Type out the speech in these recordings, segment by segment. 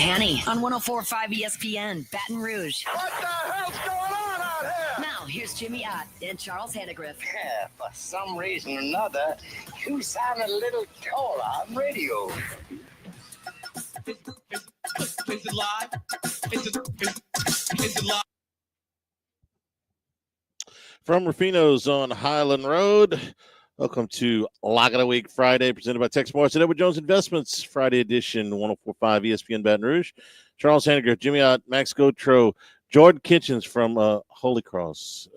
Hanny on 104.5 ESPN, Baton Rouge. What the hell's going on out here? Now, here's Jimmy Ott and Charles Hannegriff. Yeah, for some reason or another, you sound a little taller on radio. Is it live? Is it live? From Ruffino's on Highland Road, welcome to Lock of the Week Friday, presented by Tex Morris and Edward Jones Investments, Friday edition, 104.5 ESPN Baton Rouge. Charles Hannegriff, Jimmy Ott, Max Gotro, Jordan Kitchens from Holy Cross,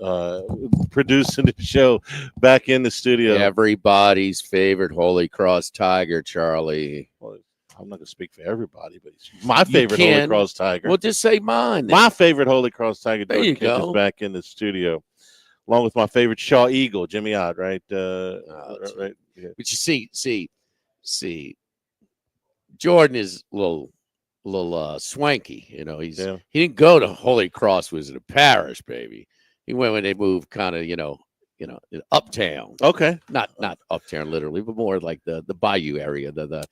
producing the show back in the studio. Everybody's favorite Holy Cross Tiger, Charlie. Well, I'm not going to speak for everybody, but he's my favorite Holy Cross Tiger. Well, just say mine. My favorite Holy Cross Tiger, there Jordan you go. Kitchens, back in the studio. Along with my favorite Shaw Eagle, Jimmy Ott, right? Right. Yeah. But you see, Jordan is a little swanky. You know, he didn't go to Holy Cross, was it a parish, baby? He went when they moved kind of, you know, uptown. Okay. Not uptown literally, but more like the Bayou area, the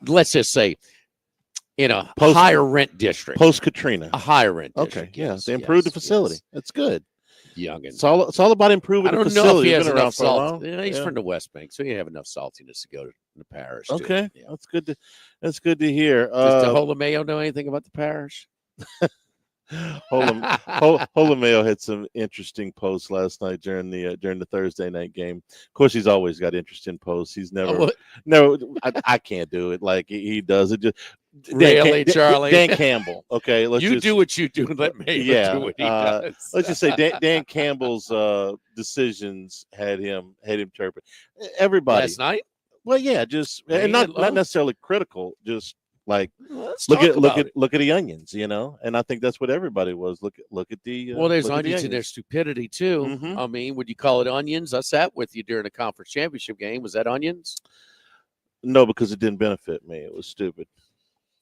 let's just say in a higher rent district. Post Katrina. A higher rent district. Okay. Yeah. They improved the facility. That's good. Youngin. It's all about improving the facility. I don't know if he has enough for a while. salt. He's from the West Bank, so he have enough saltiness to go to the parish. Okay, yeah. That's good to hear. Does Holomeo know anything about the parish? Holomeo had some interesting posts last night during the Thursday night game. Of course, he's always got interesting posts. He's never, I can't do it like he does it. Just really, Charlie? Dan Campbell. Okay, do what you do. Let me do what he does. Let's just say Dan Campbell's decisions had him chirping. Everybody last night. Well, yeah, and not necessarily critical, just. Like look at the onions, you know, and I think that's what everybody was. Look at the there's onions in their stupidity too. Mm-hmm. I mean, would you call it onions? I sat with you during a conference championship game. Was that onions? No, because it didn't benefit me. It was stupid.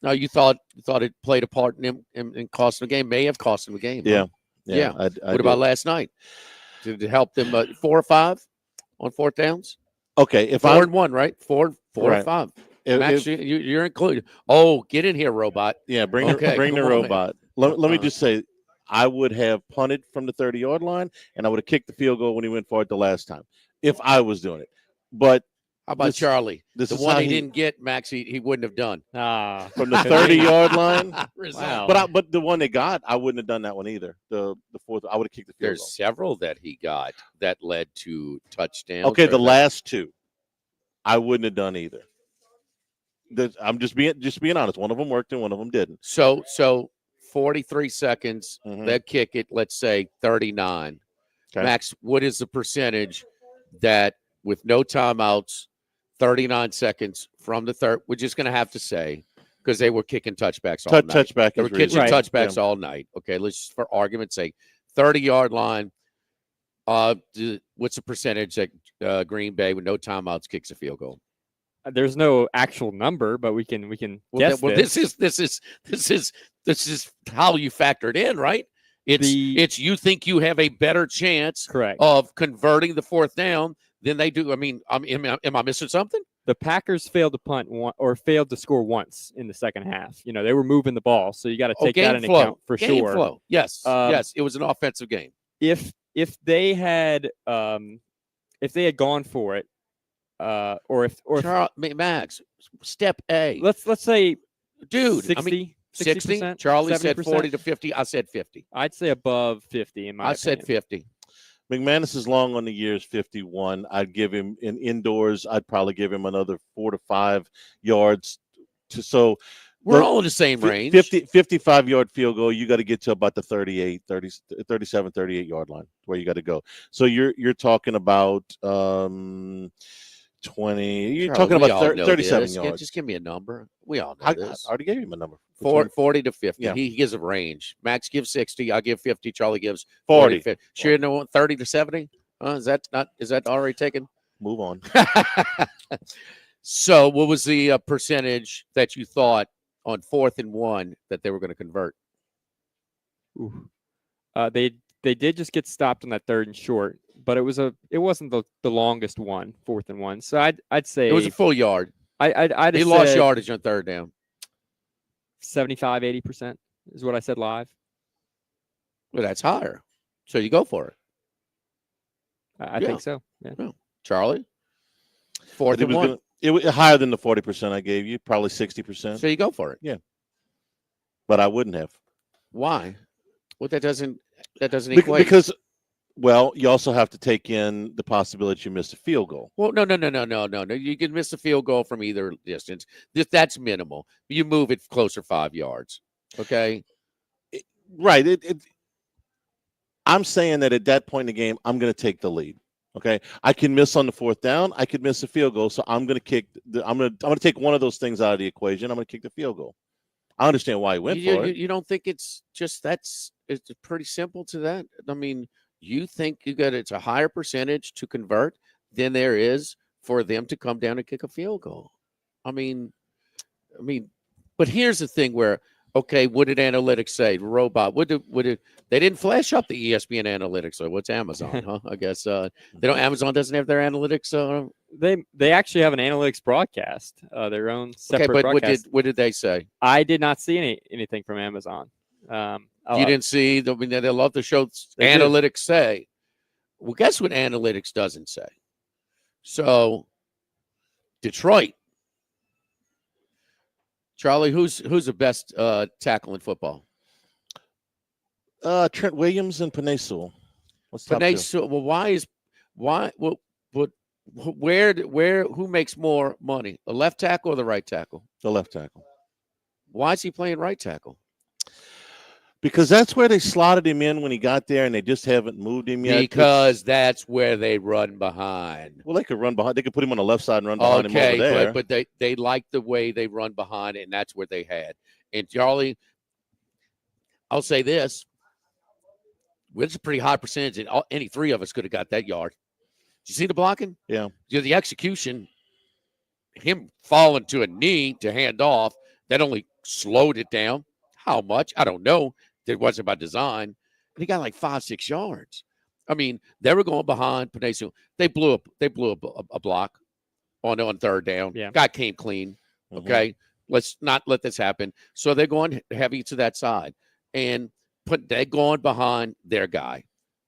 No, you thought it played a part in costing the game. May have cost them a game. Yeah, huh? Yeah. What about last night? Did it help them 4 or 5 on fourth downs? Okay, if 4 and 1, right? 4 right. or 5. Max, you're included. Oh, get in here, robot. Yeah, bring the robot. Let me just say, I would have punted from the 30-yard line, and I would have kicked the field goal when he went for it the last time if I was doing it. But how about Charlie? The one he didn't get, Max, he wouldn't have done. From the 30-yard line. Wow. But the one they got, I wouldn't have done that one either. The fourth, I would have kicked the field goal. There's several that he got that led to touchdowns. Okay, the last 2, I wouldn't have done either. I'm just being honest. One of them worked and one of them didn't. So 43 seconds. Mm-hmm. They'll kick it. Let's say 39. Okay. Max, what is the percentage that with no timeouts, 39 seconds from the third? We're just going to have to say because they were kicking touchbacks all night. Touchback. They were kicking touchbacks all night. Okay, let's just for argument's sake, 30-yard line. What's the percentage that Green Bay with no timeouts kicks a field goal? There's no actual number, but we can guess. This is how you factor it in, right? It's you think you have a better chance, correct, of converting the fourth down than they do. I mean, am I missing something? The Packers failed to punt failed to score once in the second half. You know, they were moving the ball, so you got to take that into account for game sure. Flow. Yes, yes, it was an offensive game. If they had gone for it. Max, step A. Let's say, dude, 60. Charlie 70%? said 40 to 50. I said 50. I'd say above 50 in my opinion. said 50. McManus is long on the years, 51. I'd give him in indoors. I'd probably give him another 4 to 5 yards. We're all in the same range. 55-yard field goal, you got to get to about the 37, 38-yard line where you got to go. So you're talking about 20. You're talking about 37 yards. Just give me a number. We all know this. I already gave him a number. 40 to 50. Yeah. He gives a range. Max gives 60. I give 50. Charlie gives 40. 50. Sure, you know 30 to 70. Is that already taken? Move on. So, what was the percentage that you thought on 4th and 1 that they were going to convert? They did just get stopped on that 3rd and short, but it wasn't the longest one, 4th and 1. So I'd say it was a full yard. I'd he lost yardage on 3rd down. 75, 80% is what I said live. Well, that's higher. So you go for it. I think so. Yeah. Yeah. Charlie? 4th and 1. It was higher than the 40% I gave you, probably 60%. So you go for it. Yeah. But I wouldn't have. Why? Well, that doesn't equate. Because, well, you also have to take in the possibility you miss a field goal. Well, no. You can miss a field goal from either distance. That's minimal. You move it closer 5 yards. Okay? Right. I'm saying that at that point in the game, I'm going to take the lead. Okay, I can miss on the 4th down. I could miss a field goal, so I'm going to kick. I'm going to take one of those things out of the equation. I'm going to kick the field goal. I understand why he went for it. You don't think it's just it's pretty simple to that? I mean, you think it's a higher percentage to convert than there is for them to come down and kick a field goal. I mean, but here's the thing where. Okay, what did analytics say? Robot. What did they didn't flash up the ESPN analytics? So what's Amazon? Huh? I guess Amazon doesn't have their analytics. They actually have an analytics broadcast, their own separate broadcast. What did they say? I did not see anything from Amazon. You didn't see? I mean, they love to show analytics say. Well, guess what analytics doesn't say? So, Detroit. Charlie, who's the best tackle in football? Trent Williams and Penei Sewell. Well, who makes more money, the left tackle or the right tackle? The left tackle. Why is he playing right tackle? Because that's where they slotted him in when he got there, and they just haven't moved him yet. Because that's where they run behind. Well, they could run behind. They could put him on the left side and run behind him over there. But they like the way they run behind, and that's what they had. And Charlie, I'll say this: it's a pretty high percentage, and any three of us could have got that yard. Did you see the blocking? Yeah. The execution, him falling to a knee to hand off, that only slowed it down. How much? I don't know. It wasn't by design. And he got like 5-6 yards. I mean, they were going behind Penei Sewell. They blew a block on 3rd down. Yeah. Guy came clean. Okay. Let's not let this happen. So they're going heavy to that side. And they're going behind their guy.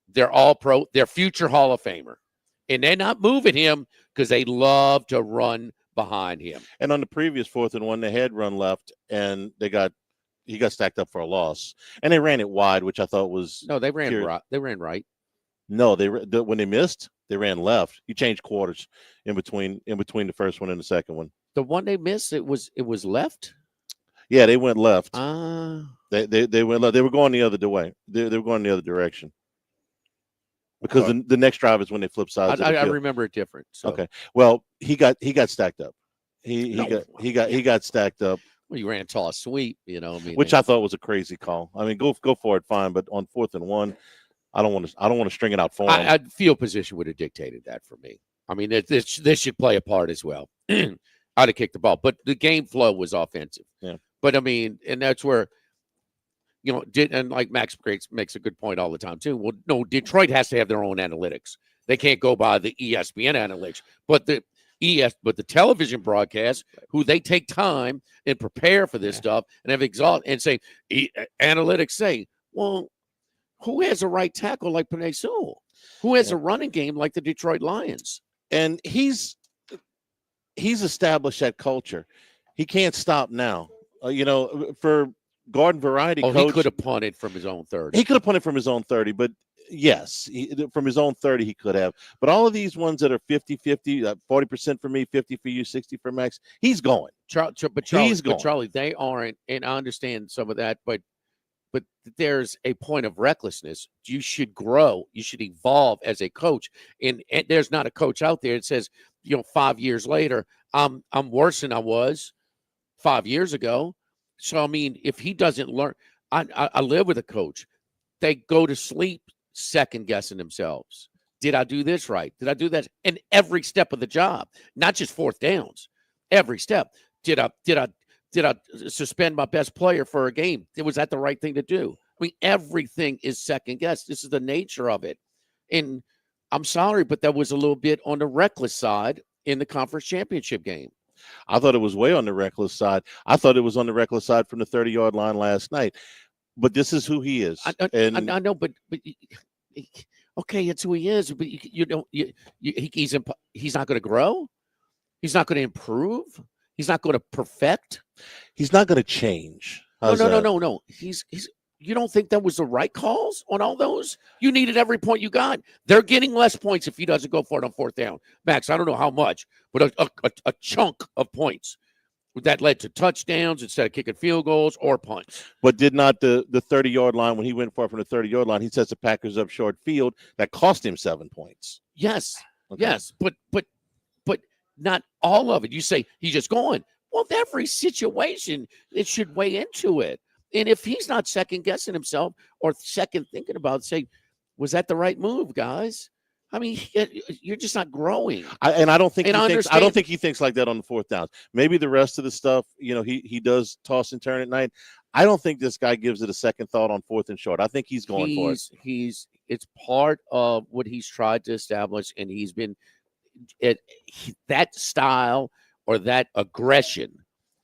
They're all pro. They're future Hall of Famer. And they're not moving him because they love to run behind him. And on the previous 4th and 1, they had run left, and he got stacked up for a loss, and they ran it wide, which I thought was no. They ran right. They ran right. No, when they missed, they ran left. He changed quarters in between the first one and the second one. The one they missed, it was left. Yeah, they went left. They went left. They were going the other way. They were going the other direction. Because the next drive is when they flip sides. I remember it different. So. Okay. Well, he got stacked up. He got stacked up. Well, you ran a toss sweep, which I thought was a crazy call. I mean, go for it, fine, but on 4th and 1, I don't want to string it out for him. Field position would have dictated that for me. I mean, this should play a part as well. I'd have kicked the ball, but the game flow was offensive. Yeah. But I mean, and that's where, and like Max makes a good point all the time too. Well, no, Detroit has to have their own analytics. They can't go by the ESPN analytics, but the television broadcast, who they take time and prepare for this stuff and have and say analytics say, well, who has a right tackle like Penei Sewell? Who has a running game like the Detroit Lions? And he's established that culture. He can't stop now. For Garden Variety coach, he could have punted from his own 30. He could have punted from his own 30, but yes, from his own 30, he could have. But all of these ones that are 50-50, 40% for me, 50 for you, 60 for Max, he's going. Charlie, they aren't, and I understand some of that, but there's a point of recklessness. You should grow. You should evolve as a coach. And there's not a coach out there that says, 5 years later, I'm worse than I was 5 years ago. So, I mean, if he doesn't learn, I live with a coach. They go to sleep second-guessing themselves. Did I do this right? Did I do that? And every step of the job, not just 4th downs, every step. Did I suspend my best player for a game? Was that the right thing to do? I mean, everything is second-guessed. This is the nature of it. And I'm sorry, but that was a little bit on the reckless side in the conference championship game. I thought it was way on the reckless side. I thought it was on the reckless side from the 30-yard line last night. But this is who he is. I know, but okay, it's who he is. But he's not going to grow. He's not going to improve. He's not going to perfect. He's not going to change. No. He's. You don't think that was the right calls on all those? You needed every point you got. They're getting less points if he doesn't go for it on fourth down. Max, I don't know how much, but a chunk of points that led to touchdowns instead of kicking field goals or punts. But did not the 30-yard line, when he went for it from the 30-yard line, he sets the Packers up short field. That cost him 7 points. Yes, okay. Yes, but not all of it. You say he's just going. Well, every situation, it should weigh into it. And if he's not second-guessing himself or second thinking about, say, was that the right move, guys? I mean, you're just not growing. I don't think he thinks like that on the fourth down. Maybe the rest of the stuff, he does toss and turn at night. I don't think this guy gives it a second thought on fourth and short. I think he's going for it. It's part of what he's tried to establish, and he's been that style or that aggression.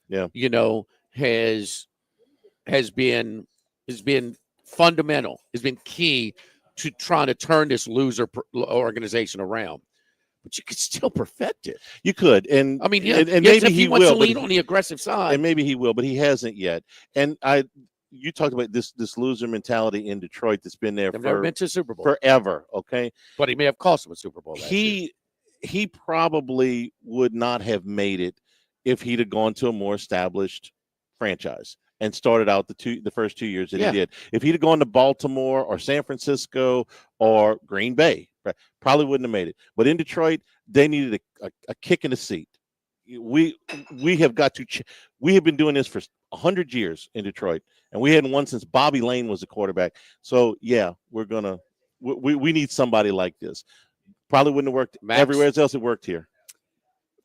Yeah, has been fundamental, has been key to trying to turn this loser organization around. But you could still perfect it. You could, and I mean, and maybe he wants will to lean on the aggressive side, and maybe he will, but he hasn't yet. And you talked about this loser mentality in Detroit that's been there never been to Super Bowl forever. Okay, but he may have cost him a Super Bowl. He probably would not have made it if he'd have gone to a more established franchise and started out the first 2 years that he did. If he'd have gone to Baltimore or San Francisco or Green Bay, probably wouldn't have made it. But in Detroit, they needed a kick in the seat. We have been doing this for 100 years in Detroit, and we hadn't won since Bobby Lane was the quarterback. So yeah, we need somebody like this. Probably wouldn't have worked everywhere else. It worked here.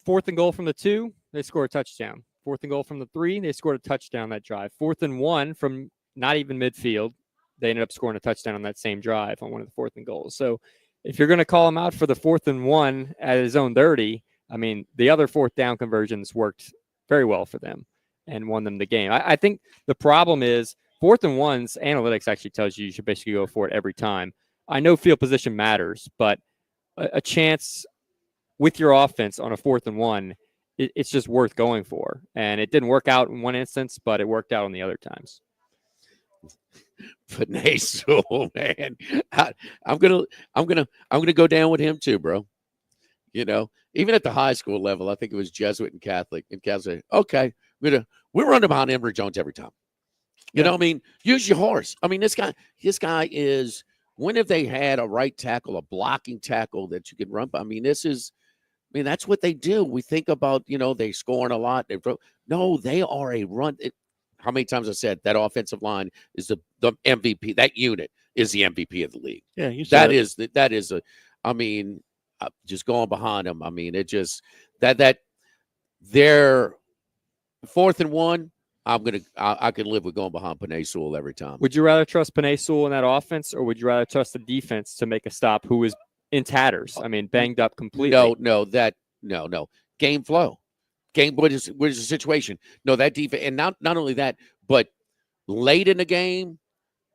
4th and goal from the 2, they score a touchdown. 4th and goal from the 3, they scored a touchdown that drive. 4th and 1 from not even midfield, they ended up scoring a touchdown on that same drive on one of the 4th and goals. So if you're going to call him out for the 4th and 1 at his own 30, I mean, the other 4th down conversions worked very well for them and won them the game. I think the problem is 4th and 1's analytics actually tells you should basically go for it every time. I know field position matters, but a chance with your offense on a 4th and 1, it's just worth going for. And it didn't work out in one instance, but it worked out on the other times. But man, I'm gonna go down with him too, bro. Even at the high school level, I think it was Jesuit and Catholic. And Catholic, okay, we're running behind Emory Jones every time. You know what I mean? Use your horse. I mean, this guy is. When have they had a right tackle, a blocking tackle that you can run? I mean, that's what they do. We think about, they scoring a lot. No, they are a run. How many times I said that offensive line is the MVP? That unit is the MVP of the league. Yeah, you said that is just going behind them. I mean, it just that they're 4th and 1. I can live with going behind Penei Sewell every time. Would you rather trust Penei Sewell in that offense, or would you rather trust the defense to make a stop who is in tatters? I mean, banged up completely. No. Game flow. What is the situation? No, that defense, and not only that, but late in the game,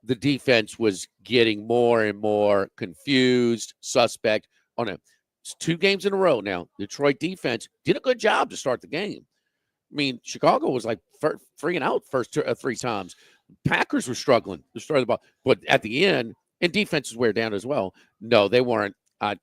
the defense was getting more and more confused, suspect. It's 2 games in a row now. Detroit defense did a good job to start the game. I mean, Chicago was like 3 and out first 3 times. Packers were struggling to start the ball, but at the end, and defenses wear down as well. No, they weren't. My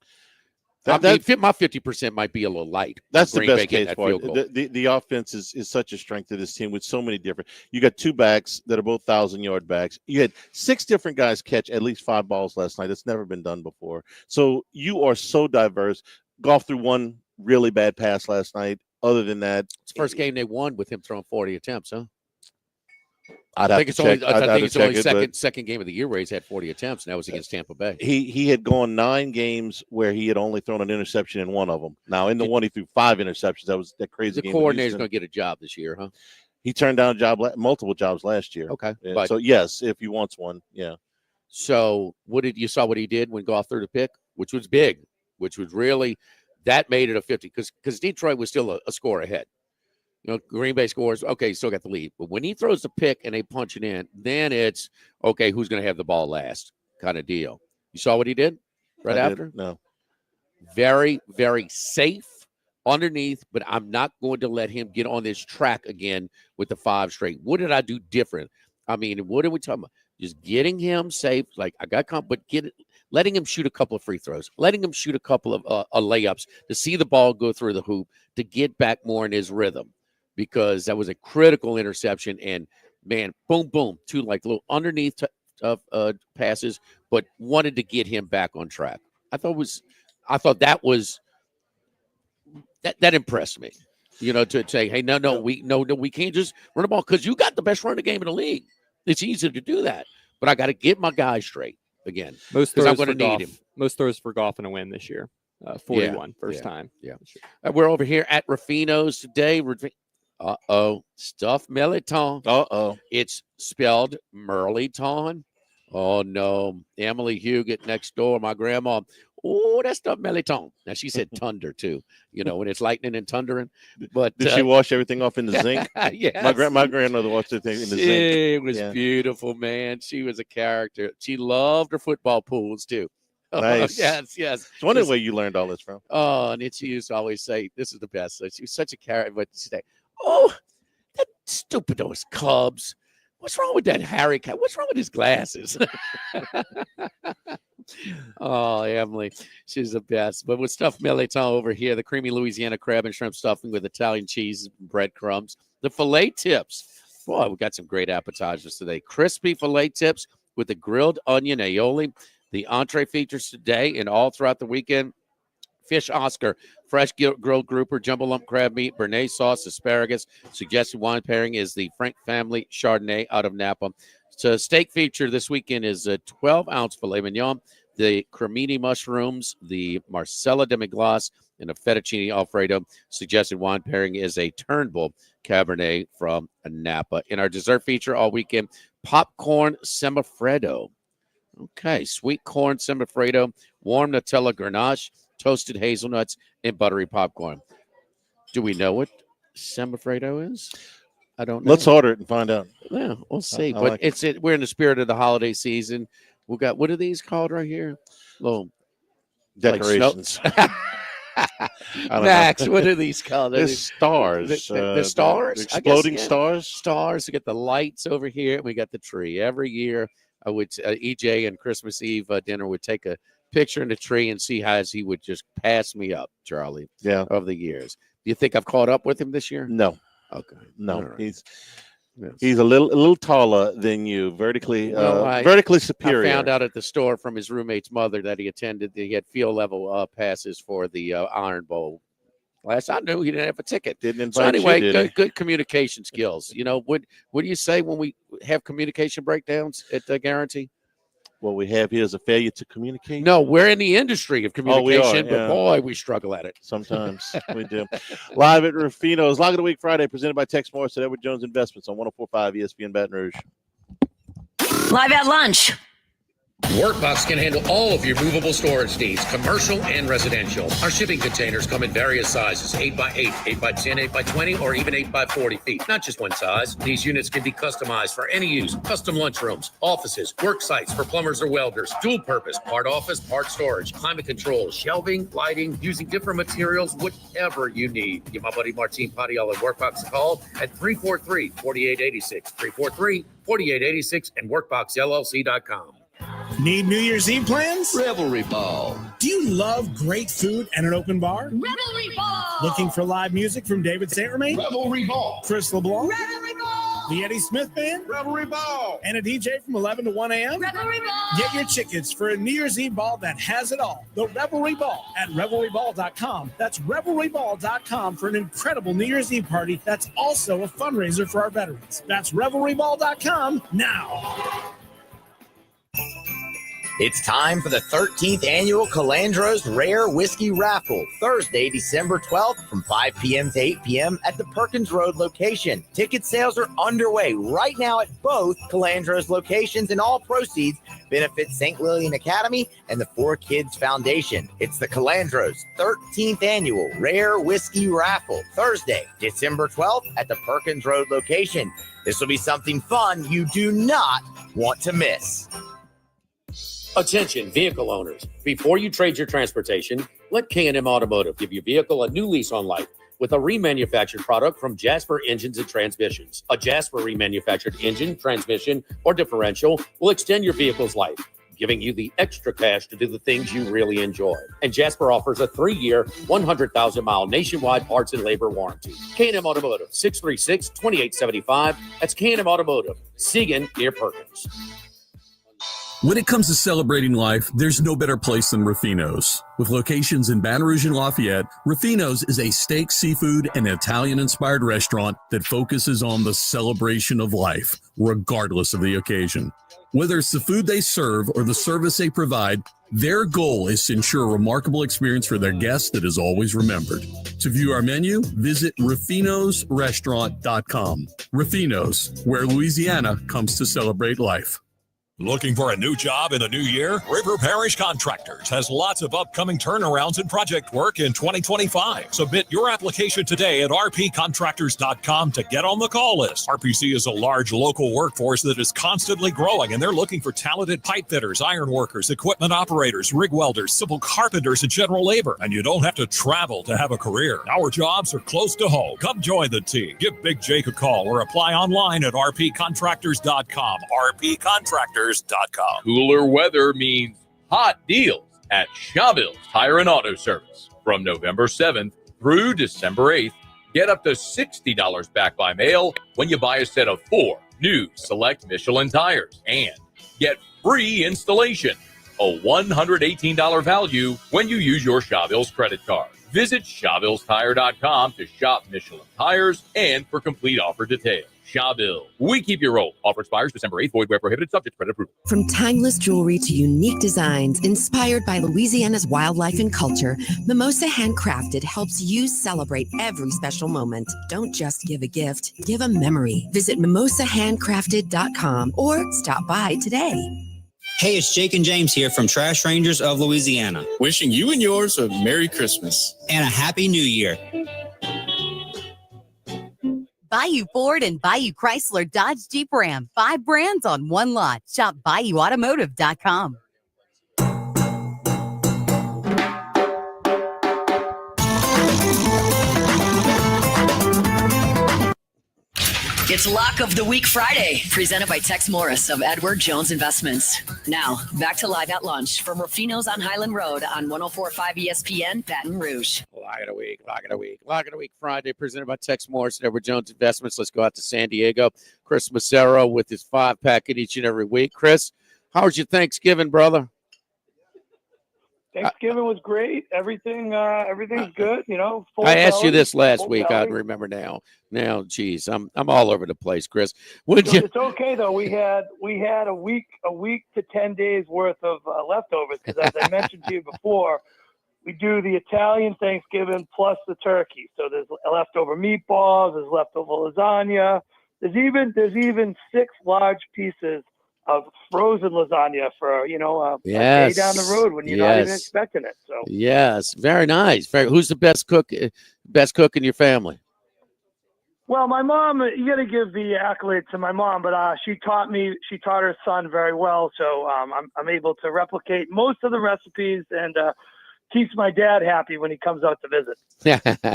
50% might be a little light. That's the best case for it. The offense is such a strength of this team with so many different. You got 2 backs that are both 1,000-yard backs. You had 6 different guys catch at least 5 balls last night. That's never been done before. So you are so diverse. Goff threw 1 really bad pass last night. Other than that, it's the first game they won with him throwing 40 attempts, huh? I think it's only second game of the year where he's had 40 attempts, and that was against Tampa Bay. He had gone 9 games where he had only thrown an interception in one of them. Now, in the one he threw 5 interceptions. That was that crazy. The coordinator's going to get a job this year, huh? He turned down multiple jobs last year. Okay, so yes, if he wants one, yeah. So what he did when Goff threw the pick, which was big, which was really that made it a 50 because Detroit was still a score ahead. Green Bay scores. Okay, still got the lead. But when he throws the pick and they punch it in, then it's, okay, who's going to have the ball last kind of deal. You saw what he did after? No. Very, very safe underneath, but I'm not going to let him get on this track again with the 5 straight. What did I do different? I mean, what are we talking about? Just getting him safe. Like, I got but letting him shoot a couple of free throws, letting him shoot a couple of layups to see the ball go through the hoop, to get back more in his rhythm, because that was a critical interception. And, man, boom, boom, 2 like little underneath passes, but wanted to get him back on track. I thought that impressed me, to say, hey, no, we can't just run the ball because you got the best running game in the league. It's easy to do that, but I got to get my guy straight again. Most throws I'm going to need him. Most throws for Goff in a win this year. 41 first time. Yeah. We're over here at Ruffino's today. Stuffed Meliton. It's spelled Merliton. Oh no, Emily Huguet next door, my grandma. Oh, that's stuffed Meliton. Now she said thunder too. When it's lightning and thundering. But did she wash everything off in the zinc? Yes. My grandmother washed everything in the zinc. It was beautiful, man. She was a character. She loved her football pools too. Nice. Yes. It's one of the way you learned all this from. Oh, and she used to always say, "This is the best." So she was such a character. But she'd say, "Oh, that stupid those Cubs. What's wrong with that Harry Cat? What's wrong with his glasses?" Oh, Emily, she's the best. But with stuffed Meliton over here, the creamy Louisiana crab and shrimp stuffing with Italian cheese and breadcrumbs, the filet tips. Boy, we got some great appetizers today. Crispy filet tips with the grilled onion aioli. The entree features today and all throughout the weekend. Fish Oscar, fresh grilled grouper, jumbo lump crab meat, béarnaise sauce, asparagus. Suggested wine pairing is the Frank Family Chardonnay out of Napa. So steak feature this weekend is a 12-ounce filet mignon, the cremini mushrooms, the Marcella demi-glace, and a fettuccine Alfredo. Suggested wine pairing is a Turnbull Cabernet from Napa. In our dessert feature all weekend, popcorn semifreddo. Okay, sweet corn semifreddo, warm Nutella ganache, toasted hazelnuts, and buttery popcorn. Do we know what semifreddo is? I don't know. Let's order it and find out. Yeah, we'll see. I But like we're in the spirit of the holiday season. We got, what are these called right here? Little decorations. Max, what are these called? They're stars. The stars? Exploding stars? Stars. We got the lights over here, and we got the tree. Every year, EJ and Christmas Eve dinner would take a picture in the tree and see how he would just pass me up, Charlie, over the years. Do you think I've caught up with him this year? No. Okay. No. Right. He's a little taller than you, vertically superior. I found out at the store from his roommate's mother that he had field level passes for the Iron Bowl. Last I knew, he didn't have a ticket. Didn't invite so anyway, you, good communication skills. What do you say when we have communication breakdowns at the Guarantee? What we have here is a failure to communicate. No, we're in the industry of communication, but boy, we struggle at it. Sometimes we do. Live at Ruffino's Log of the Week Friday, presented by Tex Morris at Edward Jones Investments on 104.5 ESPN Baton Rouge. Live at lunch. Workbox can handle all of your movable storage needs, commercial and residential. Our shipping containers come in various sizes, 8x8, 8x10, 8x20, or even 8x40 feet. Not just one size. These units can be customized for any use. Custom lunchrooms, offices, work sites for plumbers or welders, dual purpose, part office, part storage, climate control, shelving, lighting, using different materials, whatever you need. Give my buddy Martin Padial at Workbox a call at 343-4886, 343-4886, and workboxllc.com. Need New Year's Eve plans? Revelry Ball. Do you love great food and an open bar? Revelry Ball. Looking for live music from David St. Romain? Revelry Ball. Chris LeBlanc? Revelry Ball. The Eddie Smith Band? Revelry Ball. And a DJ from 11 to 1 a.m.? Revelry Ball. Get your tickets for a New Year's Eve ball that has it all. The Revelry Ball at revelryball.com. That's revelryball.com for an incredible New Year's Eve party that's also a fundraiser for our veterans. That's revelryball.com now. It's time for the 13th annual Calandro's Rare Whiskey Raffle, Thursday, December 12th from 5 p.m. to 8 p.m. at the Perkins Road location. Ticket sales are underway right now at both Calandro's locations, and all proceeds benefit St. Lillian Academy and the 4 Kids Foundation. It's the Calandro's 13th annual Rare Whiskey Raffle, Thursday, December 12th at the Perkins Road location. This will be something fun you do not want to miss. Attention, vehicle owners. Before you trade your transportation, let K&M Automotive give your vehicle a new lease on life with a remanufactured product from Jasper Engines and Transmissions. A Jasper remanufactured engine, transmission, or differential will extend your vehicle's life, giving you the extra cash to do the things you really enjoy. And Jasper offers a 3-year, 100,000-mile nationwide parts and labor warranty. K&M Automotive, 636-2875. That's K&M Automotive, Siegen near Perkins. When it comes to celebrating life, there's no better place than Ruffino's. With locations in Baton Rouge and Lafayette, Ruffino's is a steak, seafood, and Italian-inspired restaurant that focuses on the celebration of life, regardless of the occasion. Whether it's the food they serve or the service they provide, their goal is to ensure a remarkable experience for their guests that is always remembered. To view our menu, visit ruffinosrestaurant.com. Ruffino's, where Louisiana comes to celebrate life. Looking for a new job in the new year? River Parish Contractors has lots of upcoming turnarounds and project work in 2025. Submit your application today at rpcontractors.com to get on the call list. RPC is a large local workforce that is constantly growing, and they're looking for talented pipe fitters, iron workers, equipment operators, rig welders, civil carpenters, and general labor. And you don't have to travel to have a career. Our jobs are close to home. Come join the team. Give Big Jake a call or apply online at rpcontractors.com. rpcontractors.com. Cooler weather means hot deals at Chauvel's Tire and Auto Service. From November 7th through December 8th, get up to $60 back by mail when you buy a set of 4 new select Michelin tires, and get free installation, a $118 value when you use your Chauvel's credit card. Visit Chauvel'sTire.com to shop Michelin tires and for complete offer details. Chauvel, we keep you rolled. Offer expires December 8th. Void where prohibited. Subject to credit approval. From timeless jewelry to unique designs inspired by Louisiana's wildlife and culture, Mimosa Handcrafted helps you celebrate every special moment. Don't just give a gift, give a memory. Visit mimosahandcrafted.com or stop by today. Hey, it's Jake and James here from Trash Rangers of Louisiana. Wishing you and yours a Merry Christmas. And a Happy New Year. Bayou Ford and Bayou Chrysler Dodge Jeep Ram. 5 brands on one lot. Shop BayouAutomotive.com. It's Lock of the Week Friday, presented by Tex Morris of Edward Jones Investments. Now, back to Live at Lunch from Ruffino's on Highland Road on 104.5 ESPN, Baton Rouge. Lock of the Week Friday, presented by Tex Morris and Edward Jones Investments. Let's go out to San Diego. Chris Macero with his 5-packet each and every week. Chris, how was your Thanksgiving, brother? Thanksgiving was great. Everything's good. You know. I asked you this last week. I remember now. Now, geez, I'm all over the place, Chris. It's okay though. We had a week to 10 days worth of leftovers because, as I mentioned to you before, we do the Italian Thanksgiving plus the turkey. So there's leftover meatballs. There's leftover lasagna. There's even 6 large pieces of frozen lasagna for, a day down the road when you're not even expecting it. So yes, very nice. Who's the best cook in your family? Well, my mom, you got to give the accolade to my mom, but she taught her son very well. So I'm able to replicate most of the recipes and keeps my dad happy when he comes out to visit.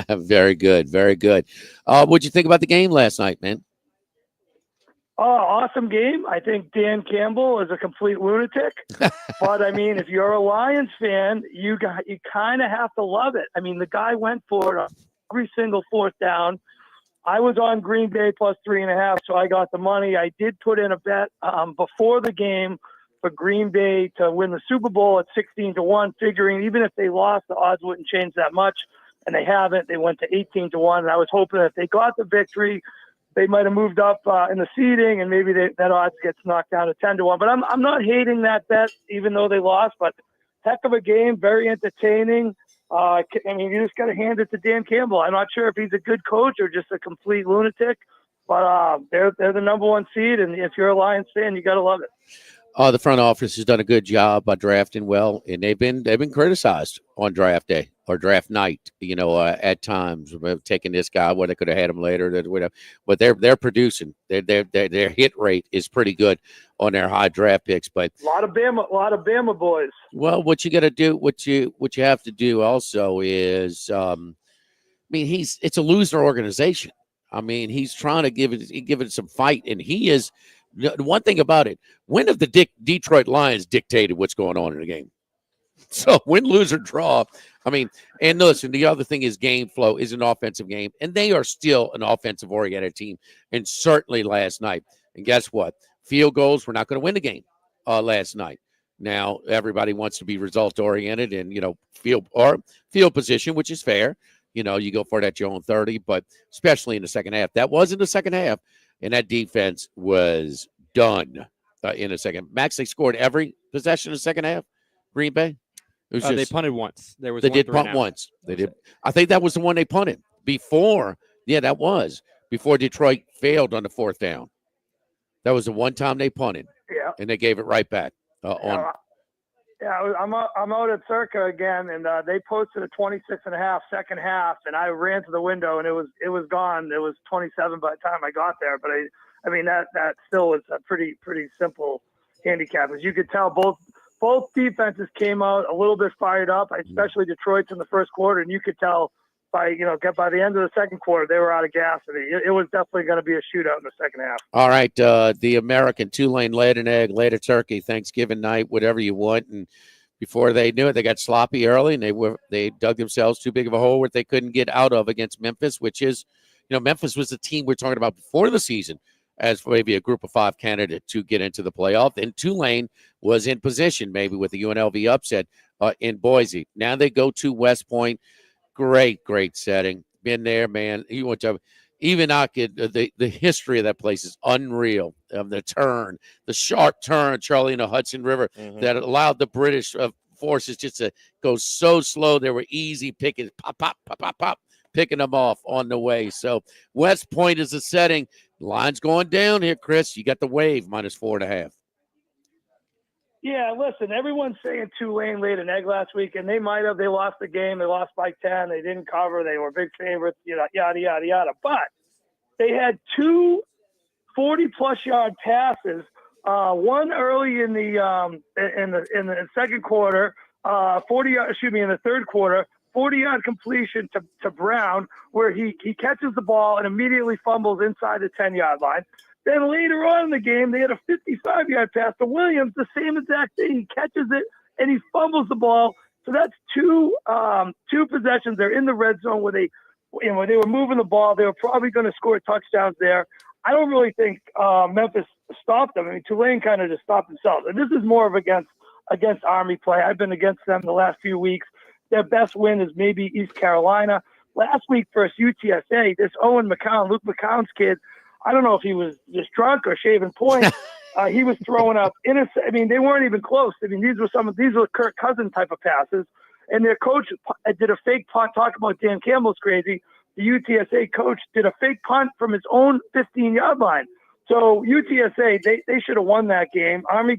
Very good. Very good. What'd you think about the game last night, man? Oh, awesome game. I think Dan Campbell is a complete lunatic. But, I mean, if you're a Lions fan, you kind of have to love it. I mean, the guy went for it on every single 4th down. I was on Green Bay plus 3.5, so I got the money. I did put in a bet before the game for Green Bay to win the Super Bowl at 16-1, figuring even if they lost, the odds wouldn't change that much. And they haven't. They went to 18-1. And I was hoping that if they got the victory, they might have moved up in the seeding, and maybe that odds gets knocked down to 10-1. But I'm not hating that bet, even though they lost. But heck of a game, very entertaining. I mean, you just got to hand it to Dan Campbell. I'm not sure if he's a good coach or just a complete lunatic, but they're the number 1 seed, and if you're a Lions fan, you got to love it. The front office has done a good job by drafting well, and they've been criticized on draft day or draft night. At times, taking this guy when they could have had him later, but they're producing. Their hit rate is pretty good on their high draft picks. But a lot of Bama boys. Well, what you got to do, what you have to do also is, it's a loser organization. I mean, he's trying to give it some fight, and he is. One thing about it, when have the Detroit Lions dictated what's going on in the game? So win, lose, or draw. I mean, and listen, the other thing is game flow is an offensive game, and they are still an offensive-oriented team, and certainly last night. And guess what? Field goals were not going to win the game last night. Now, everybody wants to be result-oriented and, field position, which is fair. You go for it at your own 30, but especially in the second half. That was in the second half. And that defense was done in a second. Max, they scored every possession in the second half. Green Bay. They punted once. They did punt once. They did. I think that was the one they punted before. Yeah, that was before Detroit failed on the 4th down. That was the one time they punted. Yeah. And they gave it right back I'm out at Circa again, and they posted a 26.5 second half, and I ran to the window, and it was gone. It was 27 by the time I got there, but I mean that still was a pretty simple handicap. As you could tell, both defenses came out a little bit fired up, especially Detroit's in the first quarter, and you could tell by the end of the second quarter they were out of gas. I mean, it was definitely going to be a shootout in the second half. All right, the American Tulane laid an egg, laid a turkey, Thanksgiving night, whatever you want, and before they knew it, they got sloppy early, and they dug themselves too big of a hole where they couldn't get out of against Memphis, which is, Memphis was the team we're talking about before the season as maybe a group of 5 candidate to get into the playoff. And Tulane was in position maybe with the UNLV upset in Boise. Now they go to West Point. Great setting. Been there, man. You want to even the history of that place is unreal. The sharp turn, Charlie, in the Hudson River that allowed the British forces just to go so slow. They were easy picking, pop, picking them off on the way. So West Point is the setting. Line's going down here, Chris. You got the wave -4.5. Yeah, listen, everyone's saying Tulane laid an egg last week, and they might have. They lost the game. They lost by 10. They didn't cover. They were big favorites, yada, yada, yada. But they had 2 40-plus yard passes, one early in the second quarter, in the third quarter, 40-yard completion to Brown, where he catches the ball and immediately fumbles inside the 10-yard line. Then later on in the game, they had a 55-yard pass to Williams, the same exact thing. He catches it, and he fumbles the ball. So that's two possessions. They're in the red zone where they were moving the ball. They were probably going to score touchdowns there. I don't really think Memphis stopped them. I mean, Tulane kind of just stopped themselves. And this is more of against Army play. I've been against them the last few weeks. Their best win is maybe East Carolina. Last week versus UTSA, this Luke McCown's kid, I don't know if he was just drunk or shaving points. He was throwing up innocent. I mean, they weren't even close. I mean, these were Kirk Cousins type of passes. And their coach did a fake punt. Talk about Dan Campbell's crazy. The UTSA coach did a fake punt from his own 15-yard line. So UTSA, they should have won that game. Army,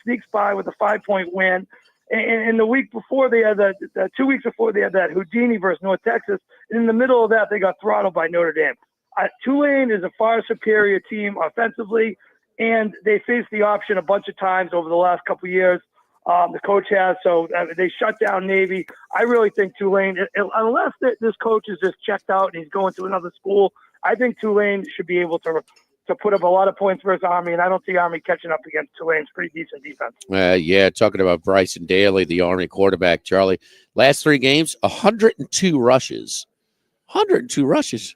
sneaks by with a 5-point win. And the week before they had that 2 weeks before they had that Houdini versus North Texas. And in the middle of that, they got throttled by Notre Dame. Tulane is a far superior team offensively, and they faced the option a bunch of times over the last couple of years. The coach has, so they shut down Navy. I really think Tulane, unless this coach is just checked out and he's going to another school, I think Tulane should be able to put up a lot of points versus Army, and I don't see Army catching up against Tulane's pretty decent defense. Yeah, talking about Bryson Daly, the Army quarterback, Charlie. Last 3 games, 102 rushes. 102 rushes,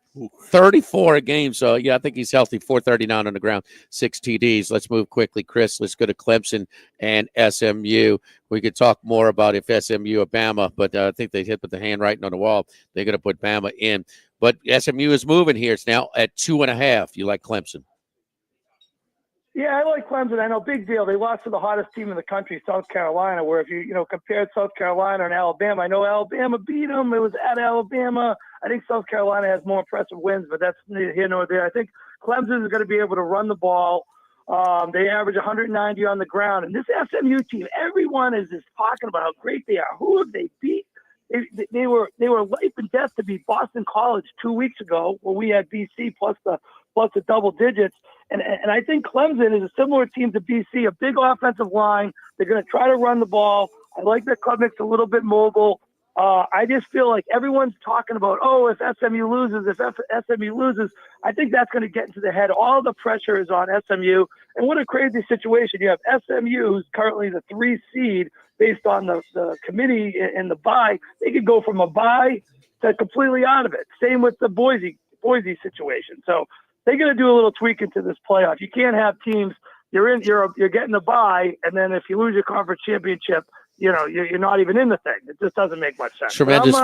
34 a game. So, yeah, I think he's healthy. 439 on the ground, 6 TDs. Let's move quickly, Chris. Let's go to Clemson and SMU. We could talk more about if SMU or Bama, but I think they hit with the handwriting on the wall. They're going to put Bama in. But SMU is moving here. It's now at 2.5. You like Clemson? Yeah, I like Clemson. I know, big deal. They lost to the hottest team in the country, South Carolina, where if you compared South Carolina and Alabama, I know Alabama beat them. It was at Alabama. I think South Carolina has more impressive wins, but that's neither here nor there. I think Clemson is going to be able to run the ball. They average 190 on the ground. And this SMU team, everyone is just talking about how great they are. Who have they beat? They were life and death to beat Boston College 2 weeks ago, where we had BC plus the double digits. And I think Clemson is a similar team to BC, a big offensive line. They're going to try to run the ball. I like that Klubnik's a little bit mobile. I just feel like everyone's talking about, if SMU loses, SMU loses. I think that's going to get into the head. All the pressure is on SMU. And what a crazy situation. You have SMU, who's currently the 3 seed based on the committee and the bye. They could go from a bye to completely out of it. Same with the Boise situation. So they're going to do a little tweak into this playoff. You can't have teams, you're getting the bye, and then if you lose your conference championship, you're not even in the thing. It just doesn't make much sense. Tremendous.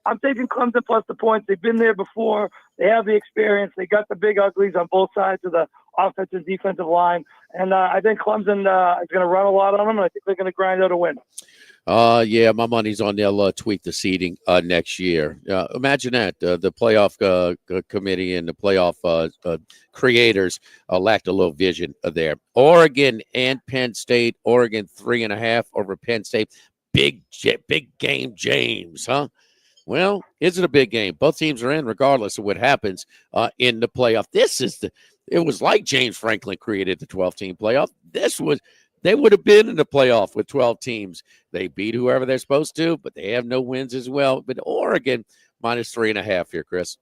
I'm taking Clemson plus the points. They've been there before. They have the experience. They got the big uglies on both sides of the offensive and defensive line. And I think Clemson is going to run a lot on them, and I think they're going to grind out a win. Yeah, my money's on they'll tweak the seeding next year. Imagine that. The playoff committee and the playoff creators lacked a little vision there. Oregon and Penn State. Oregon 3.5 over Penn State. Big game, James, huh? Well, is it a big game? Both teams are in regardless of what happens in the playoff. It was like James Franklin created the 12-team playoff. They would have been in the playoff with 12 teams. They beat whoever they're supposed to, but they have no wins as well. But Oregon minus 3.5 here, Chris.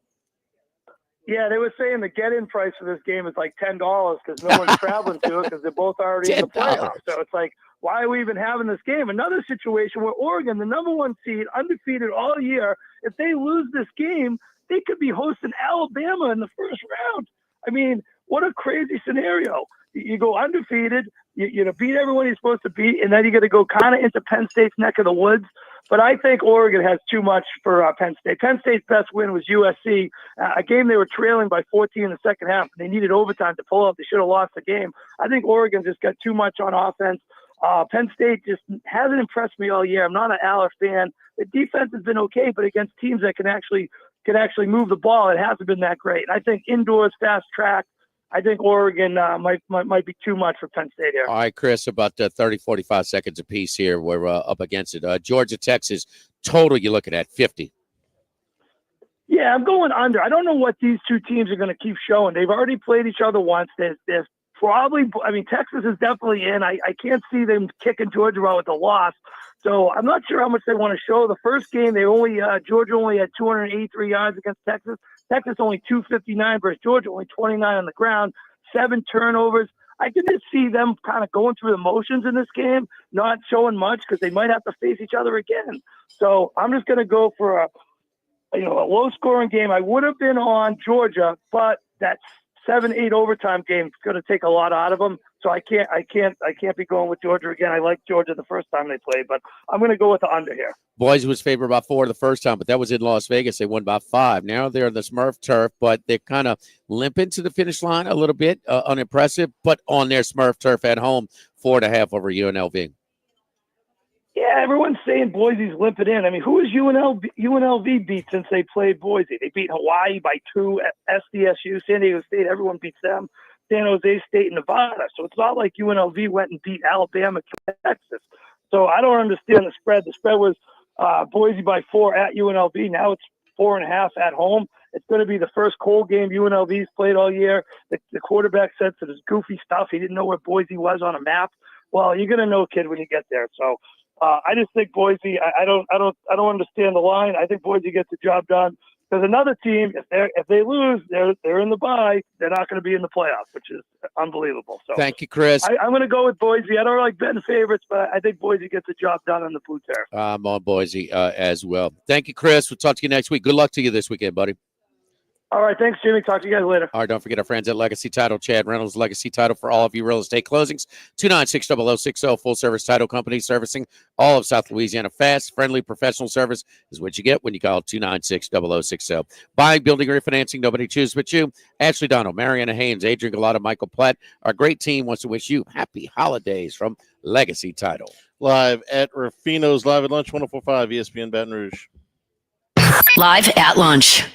Yeah, they were saying the get-in price for this game is like $10 because no one's traveling to it because they're both already in the playoffs. So it's like, why are we even having this game? Another situation where Oregon, the number 1 seed, undefeated all year, if they lose this game, they could be hosting Alabama in the first round. I mean, what a crazy scenario. You go undefeated, you beat everyone you're supposed to beat, and then you got to go kind of into Penn State's neck of the woods. But I think Oregon has too much for Penn State. Penn State's best win was USC, a game they were trailing by 14 in the second half. They needed overtime to pull out. They should have lost the game. I think Oregon just got too much on offense. Penn State just hasn't impressed me all year. I'm not an Aller fan. The defense has been okay, but against teams that can actually move the ball, it hasn't been that great. I think indoors, fast track, I think Oregon might be too much for Penn State here. All right, Chris, about 30, 45 seconds apiece here. We're up against it. Georgia, Texas, total you're looking at 50. Yeah, I'm going under. I don't know what these two teams are going to keep showing. They've already played each other once. There's probably, Texas is definitely in. I can't see them kicking Georgia out with a loss. So I'm not sure how much they want to show. The first game, Georgia only had 283 yards against Texas. Texas only 259 versus Georgia, only 29 on the ground, 7 turnovers. I can just see them kind of going through the motions in this game, not showing much because they might have to face each other again. So I'm just going to go for a low-scoring game. I would have been on Georgia, but that 7-8 overtime game is going to take a lot out of them. So I can't be going with Georgia again. I liked Georgia the first time they played, but I'm going to go with the under here. Boise was favored by 4 the first time, but that was in Las Vegas. They won by 5. Now they're the Smurf turf, but they're kind of limping to the finish line a little bit, unimpressive, but on their Smurf turf at home, 4.5 over UNLV. Yeah, everyone's saying Boise's limping in. I mean, who has UNLV beat since they played Boise? They beat Hawaii by 2, SDSU, San Diego State. Everyone beats them. San Jose State and Nevada. So it's not like UNLV went and beat Alabama, Texas. So I don't understand the spread. The spread was Boise by 4 at UNLV. Now it's 4.5 at home. It's going to be the first cold game UNLV's played all year. The quarterback said to this goofy stuff. He didn't know where Boise was on a map. Well, you're going to know, kid, when you get there. So I just think Boise. I don't understand the line. I think Boise gets the job done. Because another team, if they lose, they're in the bye. They're not going to be in the playoffs, which is unbelievable. So thank you, Chris. I'm going to go with Boise. I don't like betting favorites, but I think Boise gets the job done on the blue turf. I'm on Boise as well. Thank you, Chris. We'll talk to you next week. Good luck to you this weekend, buddy. All right. Thanks, Jimmy. Talk to you guys later. All right, don't forget our friends at Legacy Title. Chad Reynolds, Legacy Title for all of your real estate closings. 296-0060, full-service title company servicing all of South Louisiana. Fast, friendly, professional service is what you get when you call 296-0060. Buying, building, refinancing, nobody chooses but you. Ashley Dono, Mariana Haynes, Adrian Galata, Michael Platt. Our great team wants to wish you happy holidays from Legacy Title. Live at Ruffino's, live at lunch, 104.5 ESPN Baton Rouge. Live at lunch.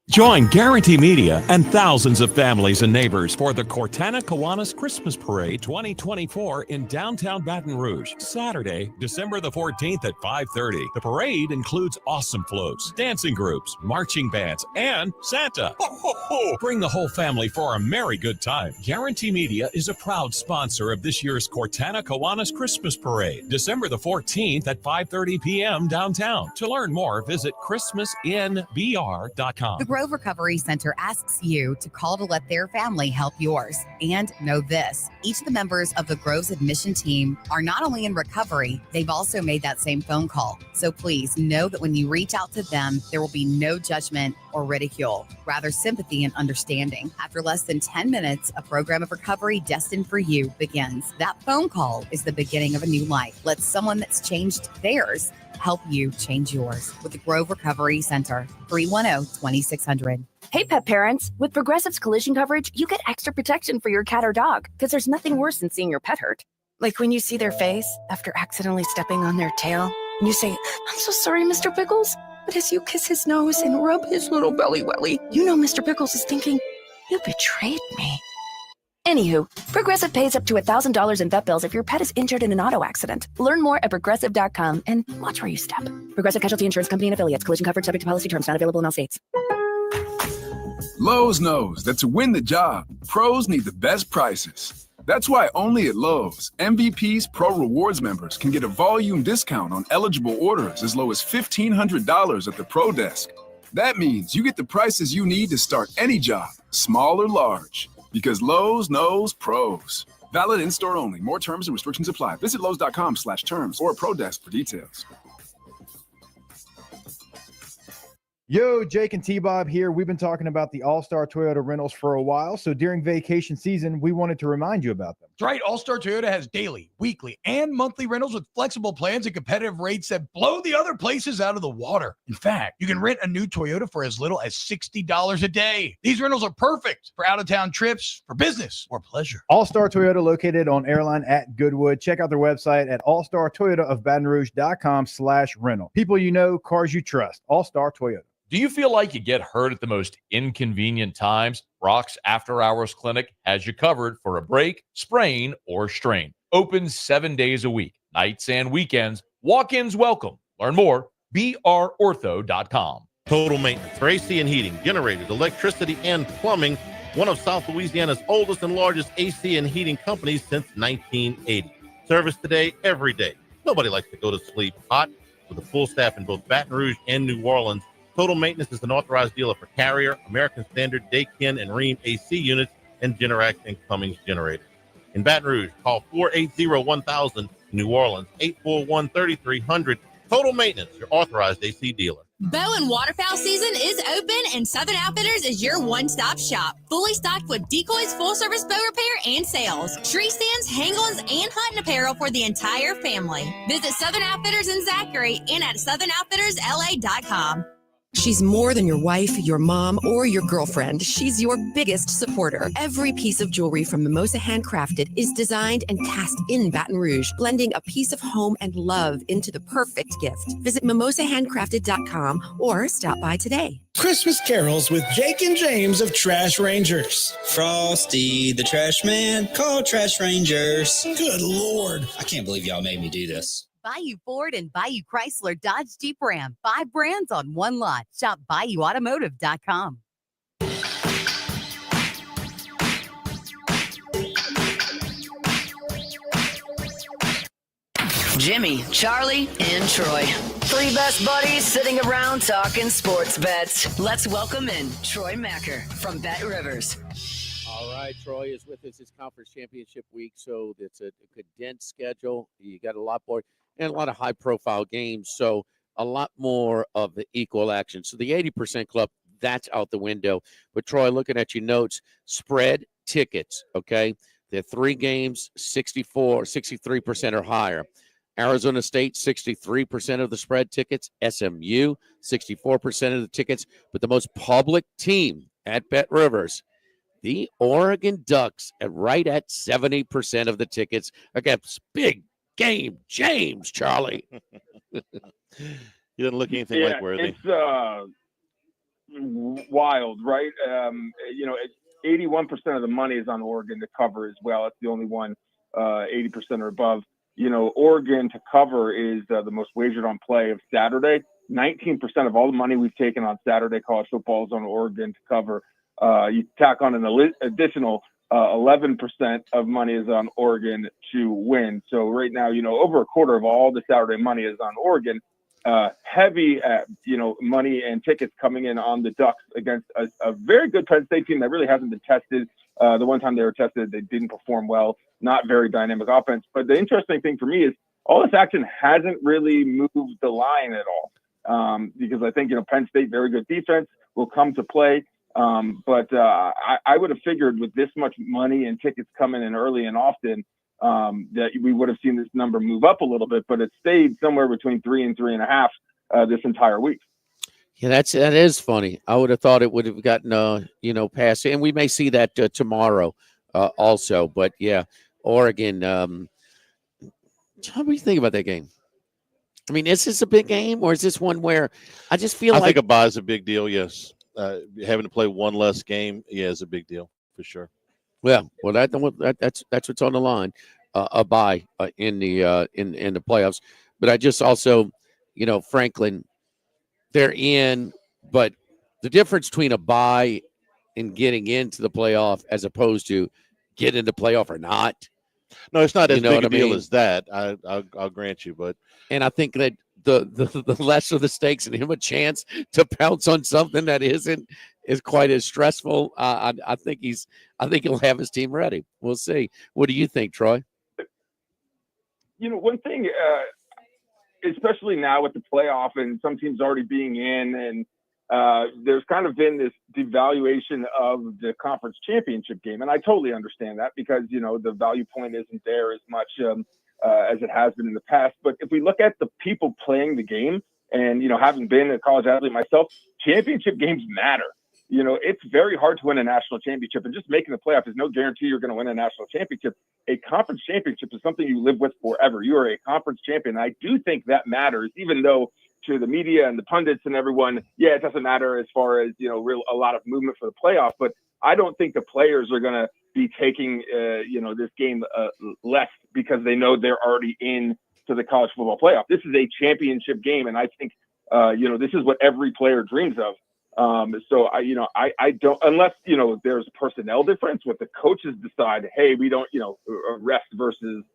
Join Guarantee Media and thousands of families and neighbors for the Cortana Kiwanis Christmas Parade 2024 in downtown Baton Rouge, Saturday, December the 14th at 5:30. The parade includes awesome floats, dancing groups, marching bands, and Santa. Ho, ho, ho. Bring the whole family for a merry good time. Guarantee Media is a proud sponsor of this year's Cortana Kiwanis Christmas Parade, December the 14th at 5:30 p.m. downtown. To learn more, visit christmasinbr.com. The Grove Recovery Center asks you to call to let their family help yours. And know this, each of the members of the Grove's admission team are not only in recovery, they've also made that same phone call. So please know that when you reach out to them, there will be no judgment or ridicule, rather sympathy and understanding. After less than 10 minutes, a program of recovery destined for you begins. That phone call is the beginning of a new life. Let someone that's changed theirs help you change yours with the Grove Recovery Center, 310-2600. Hey, pet parents. With Progressive's collision coverage, you get extra protection for your cat or dog because there's nothing worse than seeing your pet hurt. Like when you see their face after accidentally stepping on their tail, and you say, "I'm so sorry, Mr. Pickles." But as you kiss his nose and rub his little belly welly, you know Mr. Pickles is thinking, "You betrayed me." Anywho, Progressive pays up to $1,000 in vet bills if your pet is injured in an auto accident. Learn more at Progressive.com and watch where you step. Progressive Casualty Insurance Company and Affiliates. Collision coverage subject to policy terms. Not available in all states. Lowe's knows that to win the job, pros need the best prices. That's why only at Lowe's, MVP's Pro Rewards members can get a volume discount on eligible orders as low as $1,500 at the Pro Desk. That means you get the prices you need to start any job, small or large. Because Lowe's knows pros. Valid in-store only. More terms and restrictions apply. Visit Lowe's.com/terms or Pro Desk for details. Yo, Jake and T-Bob here. We've been talking about the All-Star Toyota rentals for a while, so during vacation season, we wanted to remind you about them. That's right. All-Star Toyota has daily, weekly, and monthly rentals with flexible plans and competitive rates that blow the other places out of the water. In fact, you can rent a new Toyota for as little as $60 a day. These rentals are perfect for out-of-town trips, for business, or pleasure. All-Star Toyota located on Airline at Goodwood. Check out their website at allstartoyotaofbatonrouge.com/rental. People you know, cars you trust. All-Star Toyota. Do you feel like you get hurt at the most inconvenient times? Brock's After Hours Clinic has you covered for a break, sprain, or strain. Open 7 days a week, nights and weekends. Walk-ins welcome. Learn more, brortho.com. Total Maintenance for AC and heating, generators, electricity, and plumbing. One of South Louisiana's oldest and largest AC and heating companies since 1980. Service today, every day. Nobody likes to go to sleep hot. With a full staff in both Baton Rouge and New Orleans, Total Maintenance is an authorized dealer for Carrier, American Standard, Daikin, and Rheem AC units, and Generac and Cummings generators. In Baton Rouge, call 480-1000. New Orleans, 841-3300. Total Maintenance, your authorized AC dealer. Bow and waterfowl season is open, and Southern Outfitters is your one-stop shop. Fully stocked with decoys, full-service bow repair, and sales. Tree stands, hang-ons, and hunting apparel for the entire family. Visit Southern Outfitters in Zachary and at SouthernOutfittersLA.com. She's more than your wife, your mom, or your girlfriend. She's your biggest supporter. Every piece of jewelry from Mimosa Handcrafted is designed and cast in Baton Rouge, blending a piece of home and love into the perfect gift. Visit mimosahandcrafted.com or stop by today. Christmas carols with Jake and James of Trash Rangers. Frosty the Trash Man, call Trash Rangers. Good Lord. I can't believe y'all made me do this. Bayou Ford and Bayou Chrysler Dodge Jeep Ram. 5 brands on one lot. Shop BayouAutomotive.com. Jimmy, Charlie, and Troy. 3 best buddies sitting around talking sports bets. Let's welcome in Troy Macker from Bet Rivers. All right, Troy is with us. It's conference championship week, so it's a condensed schedule. You got a lot more and a lot of high-profile games, so a lot more of the equal action. So the 80% club, that's out the window. But Troy, looking at your notes, spread tickets, okay? They're 3 games, 63% or higher. Arizona State, 63% of the spread tickets. SMU, 64% of the tickets. But the most public team at Bet Rivers, the Oregon Ducks, right at 70% of the tickets against big game James, Charlie. He doesn't look anything like Worthy. It's wild, right? 81% of the money is on Oregon to cover as well. It's the only one, 80% or above. Oregon to cover is the most wagered on play of Saturday. 19% of all the money we've taken on Saturday college football is on Oregon to cover. You tack on an additional 11% of money is on Oregon to win. So right now, over a quarter of all the Saturday money is on Oregon. Heavy, money and tickets coming in on the Ducks against a very good Penn State team that really hasn't been tested. The one time they were tested, they didn't perform well. Not very dynamic offense. But the interesting thing for me is all this action hasn't really moved the line at all. Because I think, Penn State, very good defense, will come to play. But I would have figured with this much money and tickets coming in early and often, that we would have seen this number move up a little bit, but it stayed somewhere between 3 and 3.5 this entire week. Yeah, that is funny. I would have thought it would have gotten, past, and we may see that tomorrow also. But yeah, Oregon. How do you think about that game? I mean, is this a big game, or is this one where I just feel I think a bye is a big deal. Yes, having to play one less game, is a big deal for sure. Well, that's what's on the line, a bye in the playoffs. But I just also, Franklin, they're in, but the difference between a bye and getting into the playoff as opposed to get into playoff or not. No, it's not as big a deal as that. I'll grant you, and I think that the lesser the stakes and him a chance to pounce on something that is quite as stressful. I think he'll have his team ready. We'll see. What do you think, Troy? One thing, especially now with the playoff and some teams already being in, and there's kind of been this devaluation of the conference championship game. And I totally understand that because, the value point isn't there as much as it has been in the past. But if we look at the people playing the game and, having been a college athlete myself, championship games matter. It's very hard to win a national championship, and just making the playoff is no guarantee you're going to win a national championship. A conference championship is something you live with forever. You are a conference champion. I do think that matters, even though to the media and the pundits and everyone, it doesn't matter as far as, a lot of movement for the playoff. But I don't think the players are going to be taking, this game less because they know they're already in to the college football playoff. This is a championship game, and I think, this is what every player dreams of. So I don't, unless, there's a personnel difference with the coaches decide, hey, we don't, rest versus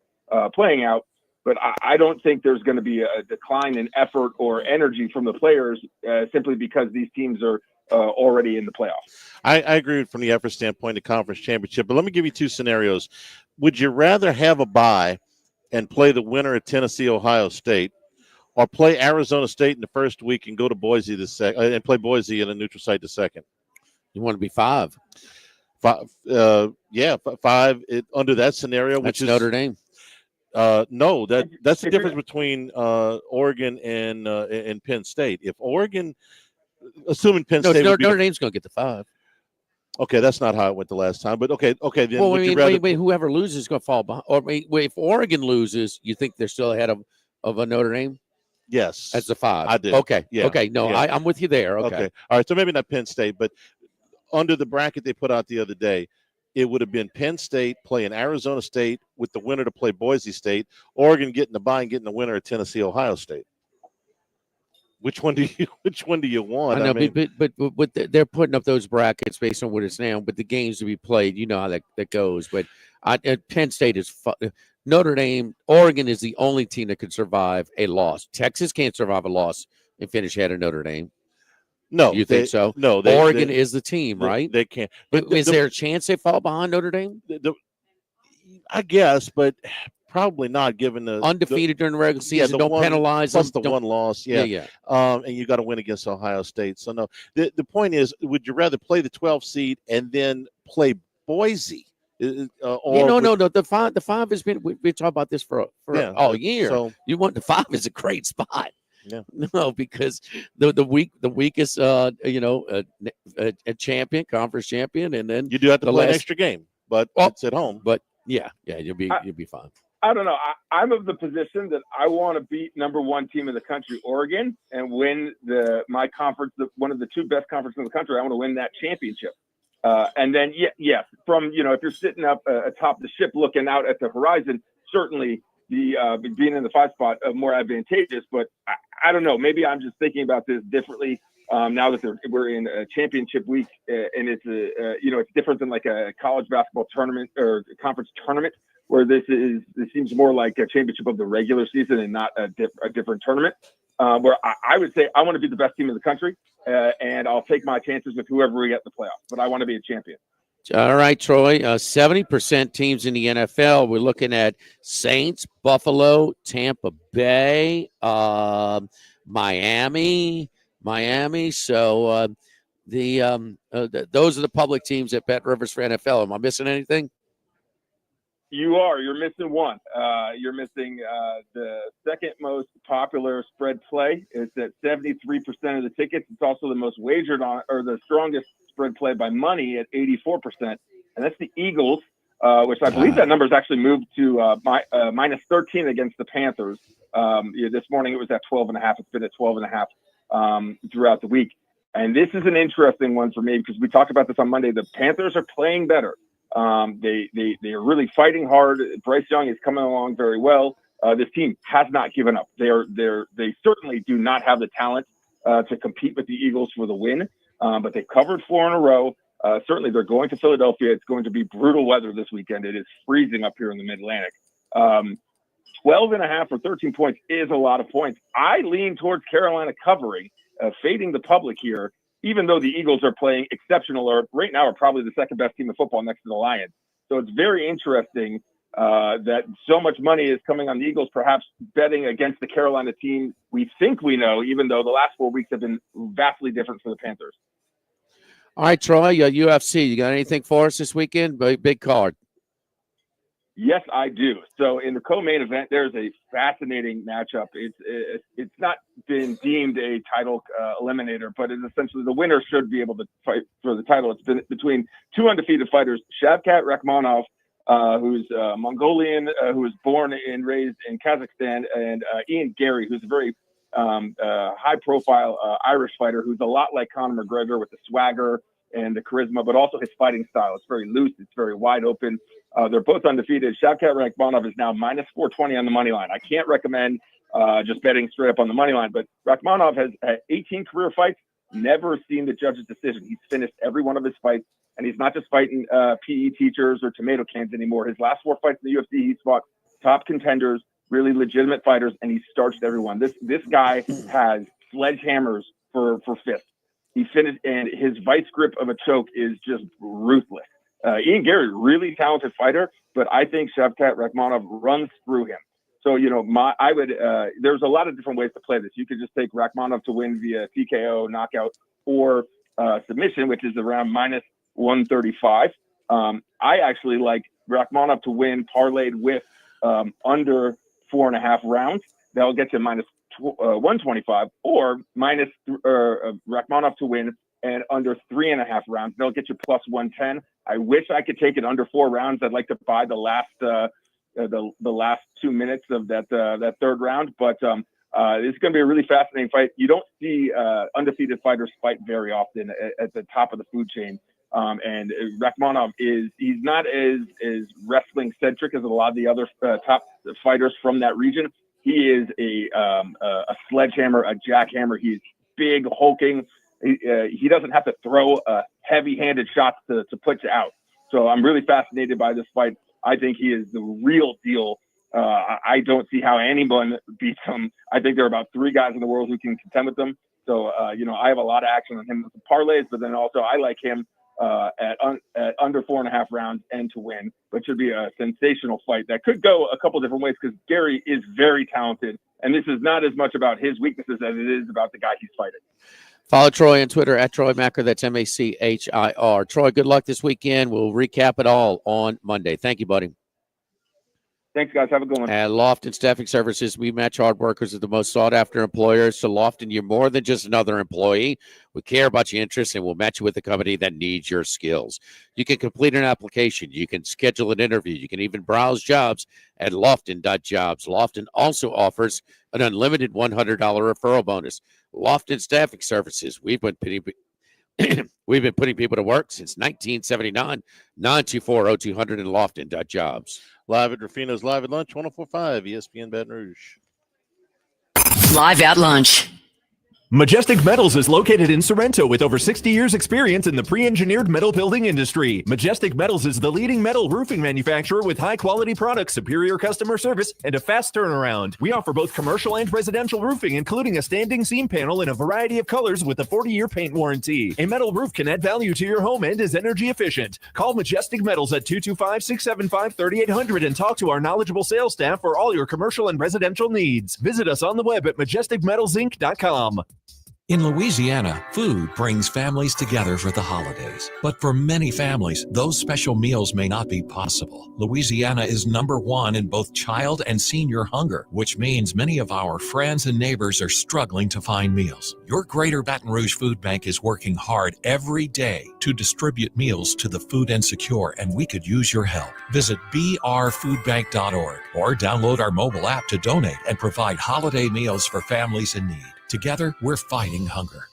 playing out. But I don't think there's going to be a decline in effort or energy from the players simply because these teams are already in the playoffs. I agree from the effort standpoint, the conference championship. But let me give you 2 scenarios. Would you rather have a bye and play the winner of Tennessee, Ohio State, or play Arizona State in the first week and go to Boise and play Boise in a neutral site the second? You want to be 5. 5, 5 under that scenario, which is Notre Dame. No, that's the difference between Oregon and Penn State. If Oregon, assuming Penn State, Notre Dame's going to get the 5. Okay, that's not how it went the last time. But okay. Then well, wait, whoever loses is going to fall behind. Or wait, if Oregon loses, you think they're still ahead of a Notre Dame? Yes, as the 5. I do. Okay, yeah. Okay, no, yeah. I'm with you there. Okay, all right. So maybe not Penn State, but under the bracket they put out the other day, it would have been Penn State playing Arizona State with the winner to play Boise State, Oregon getting the bye and getting the winner of Tennessee, Ohio State. Which one do you want? I know, but they're putting up those brackets based on what it's now. But the games to be played, you know how that goes. But Penn State is Notre Dame. Oregon is the only team that can survive a loss. Texas can't survive a loss and finish ahead of Notre Dame. No, you think so? No, Oregon is the team, right? They can't. But is there a chance they fall behind Notre Dame? I guess, but Probably not, given the undefeated during the regular season. Don't penalize plus them. the one loss. Yeah. And you got to win against Ohio State. So no, the point is, would you rather play the 12th seed and then play Boise? No. The five has been. We've been talking about this for all year. So you want the 5 is a great spot. Yeah. No, because the weakest a champion, conference champion, and then you do have to play an extra game, but it's at home. But yeah, you'll be fine. I don't know. I'm of the position that I want to beat number 1 team in the country, Oregon, and win my conference, one of the 2 best conferences in the country. I want to win that championship. And then, yes, from, if you're sitting up atop the ship looking out at the horizon, certainly the being in the 5 spot more advantageous. But I don't know. Maybe I'm just thinking about this differently now that we're in a championship week, and it's it's different than like a college basketball tournament or conference tournament, where this seems more like a championship of the regular season and not a different tournament. Where I would say I want to be the best team in the country, and I'll take my chances with whoever we get in the playoffs. But I want to be a champion. All right, Troy. 70% teams in the NFL. We're looking at Saints, Buffalo, Tampa Bay, Miami. So those are the public teams at Bet Rivers for NFL. Am I missing anything? You are. You're missing one. You're missing the second most popular spread play. It's at 73% of the tickets. It's also the most wagered on, or the strongest spread play by money at 84%. And that's the Eagles, which I believe that number has actually moved to minus 13 against the Panthers. This morning it was at 12.5. It's been at 12.5 throughout the week. And this is an interesting one for me because we talked about this on Monday. The Panthers are playing better. They are really fighting hard. Bryce Young is coming along very well. This team has not given up. They certainly do not have the talent to compete with the Eagles for the win. But they've covered 4 in a row. Certainly they're going to Philadelphia. It's going to be brutal weather this weekend. It is freezing up here in the Mid-Atlantic. 12.5 or 13 points is a lot of points. I lean towards Carolina covering, fading the public here, even though the Eagles are playing exceptional, or right now are probably the second best team in football next to the Lions. So it's very interesting that so much money is coming on the Eagles, perhaps betting against the Carolina team we think we know, even though the last 4 weeks have been vastly different for the Panthers. All right, Troy, UFC, you got anything for us this weekend? Big card. Yes, I do. So in the co-main event, there's a fascinating matchup. It's not been deemed a title eliminator, but it's essentially the winner should be able to fight for the title. It's been between 2 undefeated fighters, Shavkat Rakhmonov, who's Mongolian, who was born and raised in Kazakhstan, and Ian Gary, who's a very high-profile Irish fighter who's a lot like Conor McGregor with the swagger and the charisma, but also his fighting style. It's very loose. It's very wide open. They're both undefeated. Shavkat Rakhmonov is now minus 420 on the money line. I can't recommend just betting straight up on the money line, but Rakhmonov has 18 career fights, never seen the judge's decision. He's finished every one of his fights, and he's not just fighting PE teachers or tomato cans anymore. His last 4 fights in the UFC, he's fought top contenders, really legitimate fighters, and he starched everyone. This guy has sledgehammers for fists. He finished, and his vice grip of a choke is just ruthless. Ian Gary, really talented fighter, but I think Shavkat Rakhmonov runs through him. So, there's a lot of different ways to play this. You could just take Rakhmonov to win via TKO, knockout, or submission, which is around minus 135. I actually like Rakhmonov to win parlayed with under 4.5 rounds. That'll get you minus 125, or minus Rakhmonov to win and under 3.5 rounds. They'll get you plus 110. I wish I could take it under 4 rounds. I'd like to buy the last 2 minutes of that third round, but it's going to be a really fascinating fight. You don't see undefeated fighters fight very often at the top of the food chain. And Rakhmonov he's not as wrestling centric as a lot of the other top fighters from that region. He is a sledgehammer, a jackhammer. He's big, hulking. He doesn't have to throw heavy-handed shots to put you out. So I'm really fascinated by this fight. I think he is the real deal. I don't see how anyone beats him. I think there are about 3 guys in the world who can contend with him. So, I have a lot of action on him with the parlays, but then also I like him at under 4.5 rounds and to win, which should be a sensational fight that could go a couple different ways because Gary is very talented, and this is not as much about his weaknesses as it is about the guy he's fighting. Follow Troy on Twitter at Troy Macker. That's Machir. Troy, good luck this weekend. We'll recap it all on Monday. Thank you, buddy. Thanks, guys. Have a good one. At Lofton Staffing Services, we match hard workers with the most sought-after employers. So Lofton, you're more than just another employee. We care about your interests, and we'll match you with a company that needs your skills. You can complete an application. You can schedule an interview. You can even browse jobs at lofton.jobs. Lofton also offers an unlimited $100 referral bonus. Lofton Staffing Services, we've been putting people to work since 1979. 924-0200 and lofton.jobs. Live at Ruffino's Live at Lunch, 104.5 ESPN Baton Rouge. Live at Lunch. Majestic Metals is located in Sorrento with over 60 years experience in the pre-engineered metal building industry. Majestic Metals is the leading metal roofing manufacturer with high-quality products, superior customer service, and a fast turnaround. We offer both commercial and residential roofing, including a standing seam panel in a variety of colors with a 40-year paint warranty. A metal roof can add value to your home and is energy efficient. Call Majestic Metals at 225-675-3800 and talk to our knowledgeable sales staff for all your commercial and residential needs. Visit us on the web at majesticmetalsinc.com. In Louisiana, food brings families together for the holidays. But for many families, those special meals may not be possible. Louisiana is #1 in both child and senior hunger, which means many of our friends and neighbors are struggling to find meals. Your Greater Baton Rouge Food Bank is working hard every day to distribute meals to the food insecure, and we could use your help. Visit brfoodbank.org or download our mobile app to donate and provide holiday meals for families in need. Together, we're fighting hunger.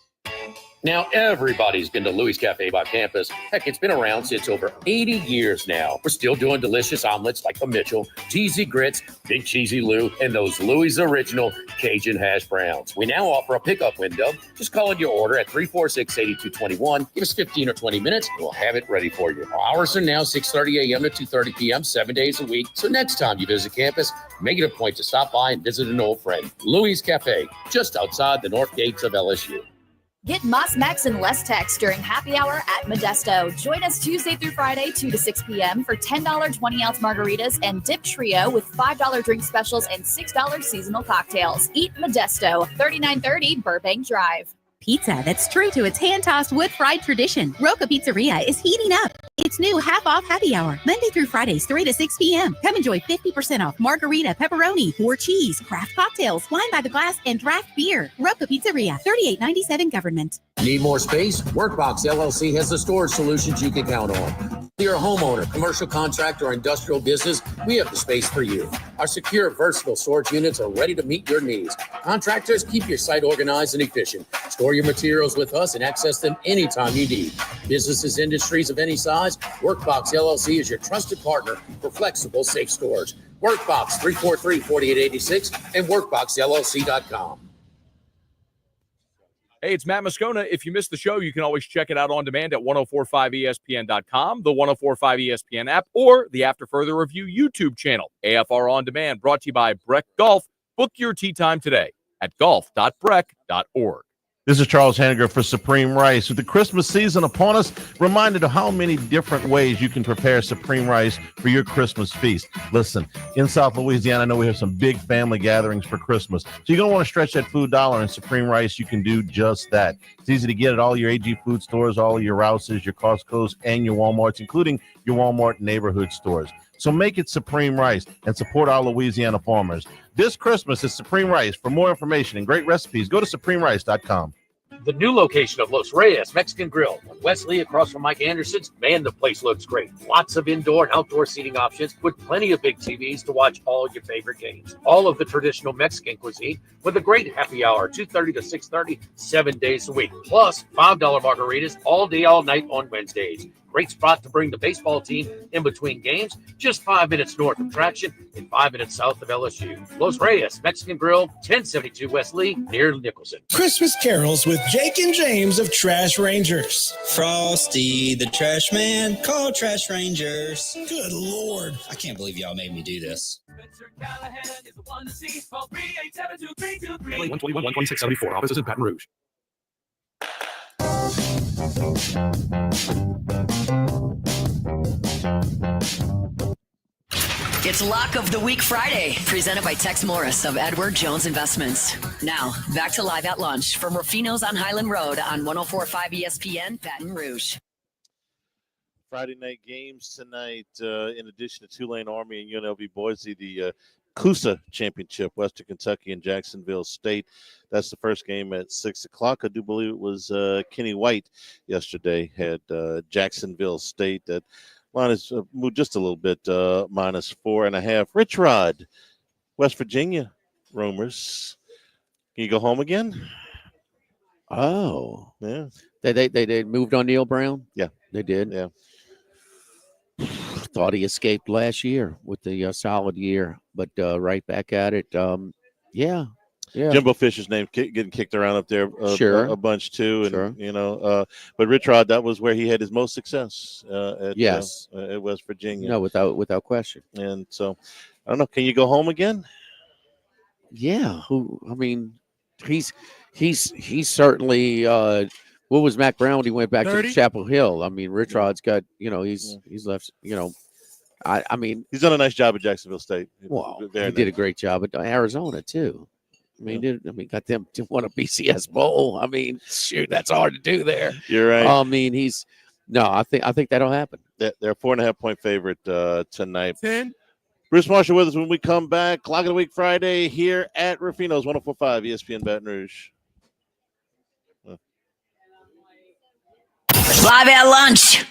Now, everybody's been to Louis Cafe by Campus. Heck, it's been around since over 80 years now. We're still doing delicious omelets like the Mitchell, cheesy grits, Big Cheesy Lou, and those Louis' original Cajun hash browns. We now offer a pickup window. Just call in your order at 346-8221. Give us 15 or 20 minutes, and we'll have it ready for you. Our hours are now 6:30 a.m. to 2:30 p.m., 7 days a week. So next time you visit campus, make it a point to stop by and visit an old friend. Louis Cafe, just outside the north gates of LSU. Get Moss Max and less text during happy hour at Modesto. Join us Tuesday through Friday, 2 to 6 p.m. for $10 20-ounce margaritas and Dip Trio with $5 drink specials and $6 seasonal cocktails. Eat Modesto, 3930 Burbank Drive. Pizza that's true to its hand-tossed wood-fried tradition. Roca Pizzeria is heating up. It's new half-off happy hour, Monday through Fridays, 3 to 6 p.m. Come enjoy 50% off margarita, pepperoni, 4 cheese, craft cocktails, wine by the glass, and draft beer. Roca Pizzeria, 3897 Government. Need more space? Workbox LLC has the storage solutions you can count on. If you're a homeowner, commercial contractor, or industrial business, we have the space for you. Our secure, versatile storage units are ready to meet your needs. Contractors, keep your site organized and efficient. Store your materials with us and access them anytime you need. Businesses, industries of any size, Workbox LLC is your trusted partner for flexible, safe storage. Workbox 343-4886 and workboxllc.com. Hey, it's Matt Moscona. If you missed the show, you can always check it out on demand at 1045ESPN.com, the 1045 ESPN app, or the After Further Review YouTube channel. AFR On Demand, brought to you by Breck Golf. Book your tee time today at golf.breck.org. This is Charles Hanniger for Supreme Rice. With the Christmas season upon us, reminded of how many different ways you can prepare Supreme Rice for your Christmas feast. Listen, in South Louisiana, I know we have some big family gatherings for Christmas. So you're going to want to stretch that food dollar, and Supreme Rice, you can do just that. It's easy to get at all your AG food stores, all your Rouses, your Costco's, and your Walmarts, including your Walmart neighborhood stores. So make it Supreme Rice and support our Louisiana farmers. This Christmas is Supreme Rice. For more information and great recipes, go to supremerice.com. The new location of Los Reyes Mexican Grill on Wesley across from Mike Anderson's. Man, the place looks great. Lots of indoor and outdoor seating options with plenty of big TVs to watch all your favorite games. All of the traditional Mexican cuisine with a great happy hour, 2:30 to 6:30, 7 days a week. Plus $5 margaritas all day, all night on Wednesdays. Great spot to bring the baseball team in between games, just 5 minutes north of Traction and 5 minutes south of LSU. Los Reyes Mexican Grill, 1072 West Lee, near Nicholson. Christmas carols with Jake and James of Trash Rangers. Frosty the Trash Man, call Trash Rangers. Good Lord. I can't believe y'all made me do this. 121-12674, offices in Baton Rouge. It's Lock of the Week Friday, presented by Tex Morris of Edward Jones Investments. Now, back to Live at Lunch from Ruffino's on Highland Road on 104.5 ESPN, Baton Rouge. Friday night games tonight, in addition to Tulane Army and UNLV Boise, the CUSA Championship, Western Kentucky and Jacksonville State. That's the first game at 6 o'clock. I do believe it was Kenny White yesterday had Jacksonville State. That line is moved just a little bit, -4.5. Rich Rod, West Virginia rumors. Can you go home again? Oh, yeah. They moved on Neil Brown? Yeah. They did? Yeah. Thought he escaped last year with the solid year, but right back at it. Yeah. Jimbo Fisher's name getting kicked around up there a bunch too. And, but Rich Rod, that was where he had his most success at West Virginia. No, without question. And so, I don't know. Can you go home again? Yeah. He's certainly, what was Mac Brown when he went back 30? to Chapel Hill? I mean, Rich Rod's got, he's left, I mean. He's done a nice job at Jacksonville State. Well, he did a great job at Arizona too. Got them to win a BCS bowl. I mean, shoot, that's hard to do there. You're right. I think that'll happen. They're a 4.5-point favorite tonight. 10. Bruce Marshall with us when we come back. Clock of the Week Friday here at Ruffino's 104.5 ESPN Baton Rouge. Live at Lunch.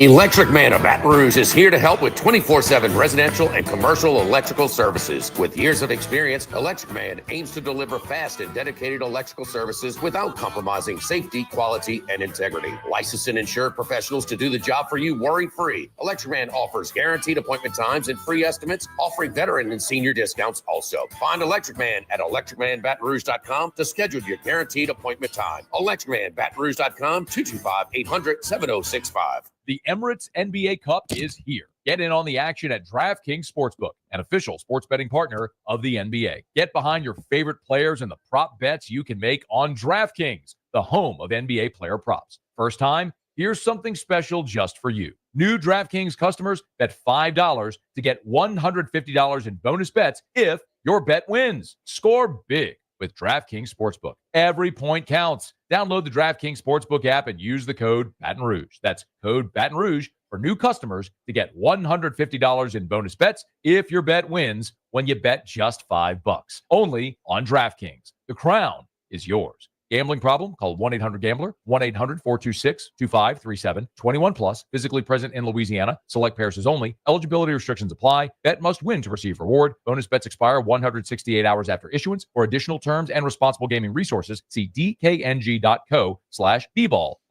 Electric Man of Baton Rouge is here to help with 24/7 residential and commercial electrical services. With years of experience, Electric Man aims to deliver fast and dedicated electrical services without compromising safety, quality, and integrity. Licensed and insured professionals to do the job for you worry-free. Electric Man offers guaranteed appointment times and free estimates, offering veteran and senior discounts also. Find Electric Man at electricmanbatonrouge.com to schedule your guaranteed appointment time. electricmanbatonrouge.com, 225-800-7065. The Emirates NBA Cup is here. Get in on the action at DraftKings Sportsbook, an official sports betting partner of the NBA. Get behind your favorite players and the prop bets you can make on DraftKings, the home of NBA player props. First time? Here's something special just for you. New DraftKings customers bet $5 to get $150 in bonus bets if your bet wins. Score big with DraftKings Sportsbook. Every point counts. Download the DraftKings Sportsbook app and use the code Baton Rouge. That's code Baton Rouge for new customers to get $150 in bonus bets if your bet wins when you bet just $5. Only on DraftKings. The crown is yours. Gambling problem? Call 1-800-GAMBLER, 1-800-426-2537, 21 plus, physically present in Louisiana, select parishes only, eligibility restrictions apply, bet must win to receive reward, bonus bets expire 168 hours after issuance. For additional terms and responsible gaming resources, see dkng.co/bball,